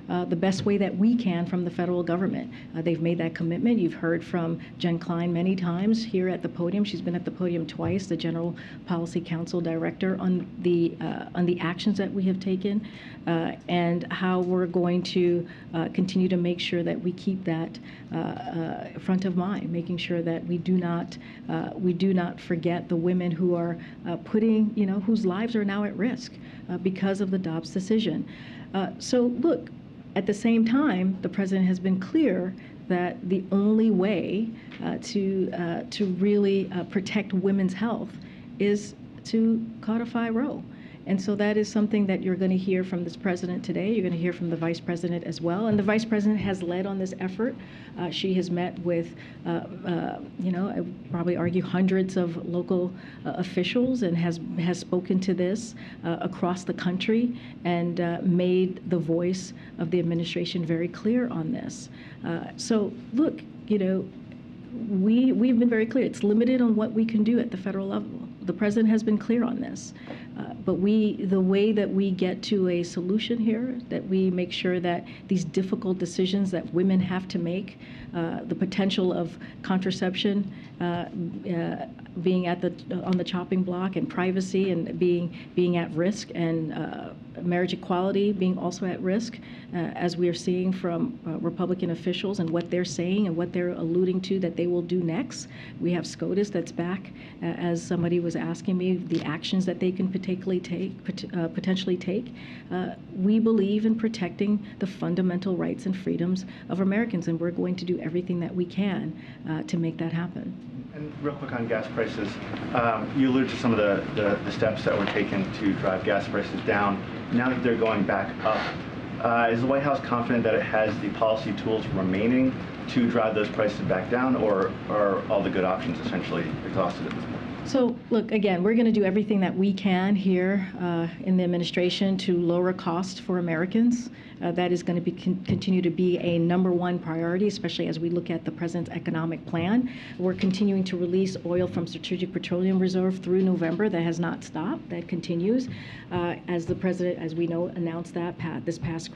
the best way that we can from the federal government. They've made that commitment. You've heard from Jen Klein many times here at the podium. She's been at the podium twice, the General Policy Council Director, on the actions that we have taken and how we're going to continue to make sure that we keep that front of mind, making sure that we do not forget the women who are whose lives are now at risk because of the Dobbs decision. So look, at the same time, the president has been clear that the only way to really protect women's health is to codify Roe. And so that is something that you're going to hear from this president today. You're going to hear from the vice president as well. And the vice president has led on this effort. She has met with, I probably argue hundreds of local officials and has spoken to this across the country and made the voice of the administration very clear on this. So look, we've been very clear. It's limited on what we can do at the federal level. The president has been clear on this. But the way that we get to a solution here, that we make sure that these difficult decisions that women have to make, the potential of contraception being on the chopping block, and privacy and being at risk, and marriage equality being also at risk, as we are seeing from Republican officials and what they're saying and what they're alluding to that they will do next. We have SCOTUS that's back, as somebody was asking me, the actions that they can potentially take. We believe in protecting the fundamental rights and freedoms of Americans, and we're going to do everything that we can to make that happen. And real quick on gas prices, you alluded to some of the steps that were taken to drive gas prices down. Now that they're going back up, is the White House confident that it has the policy tools remaining to drive those prices back down, or are all the good options essentially exhausted at this point? So look, again, we're going to do everything that we can here in the administration to lower costs for Americans. That is going to continue to be a #1 priority, especially as we look at the president's economic plan. We're continuing to release oil from Strategic Petroleum Reserve through November. That has not stopped. That continues. As the president, as we know, announced that this past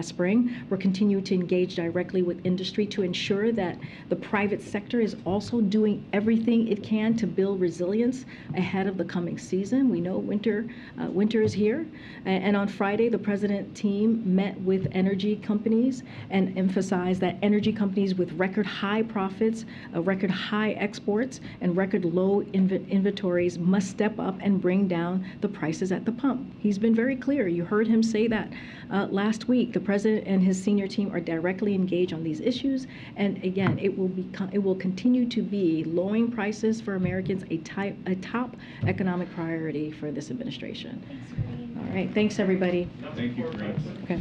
spring, we're continuing to engage directly with industry to ensure that the private sector is also doing everything it can to build resilience ahead of the coming season. We know winter is here. And on Friday, the president team met with energy companies and emphasized that energy companies with record high profits, record high exports, and record low inventories must step up and bring down the prices at the pump. He's been very clear. You heard him say that last week. The president and his senior team are directly engaged on these issues. And again, it will continue to be lowering prices for Americans a top economic priority for this administration. All right. Thanks, everybody. Thank you, Grace. Okay.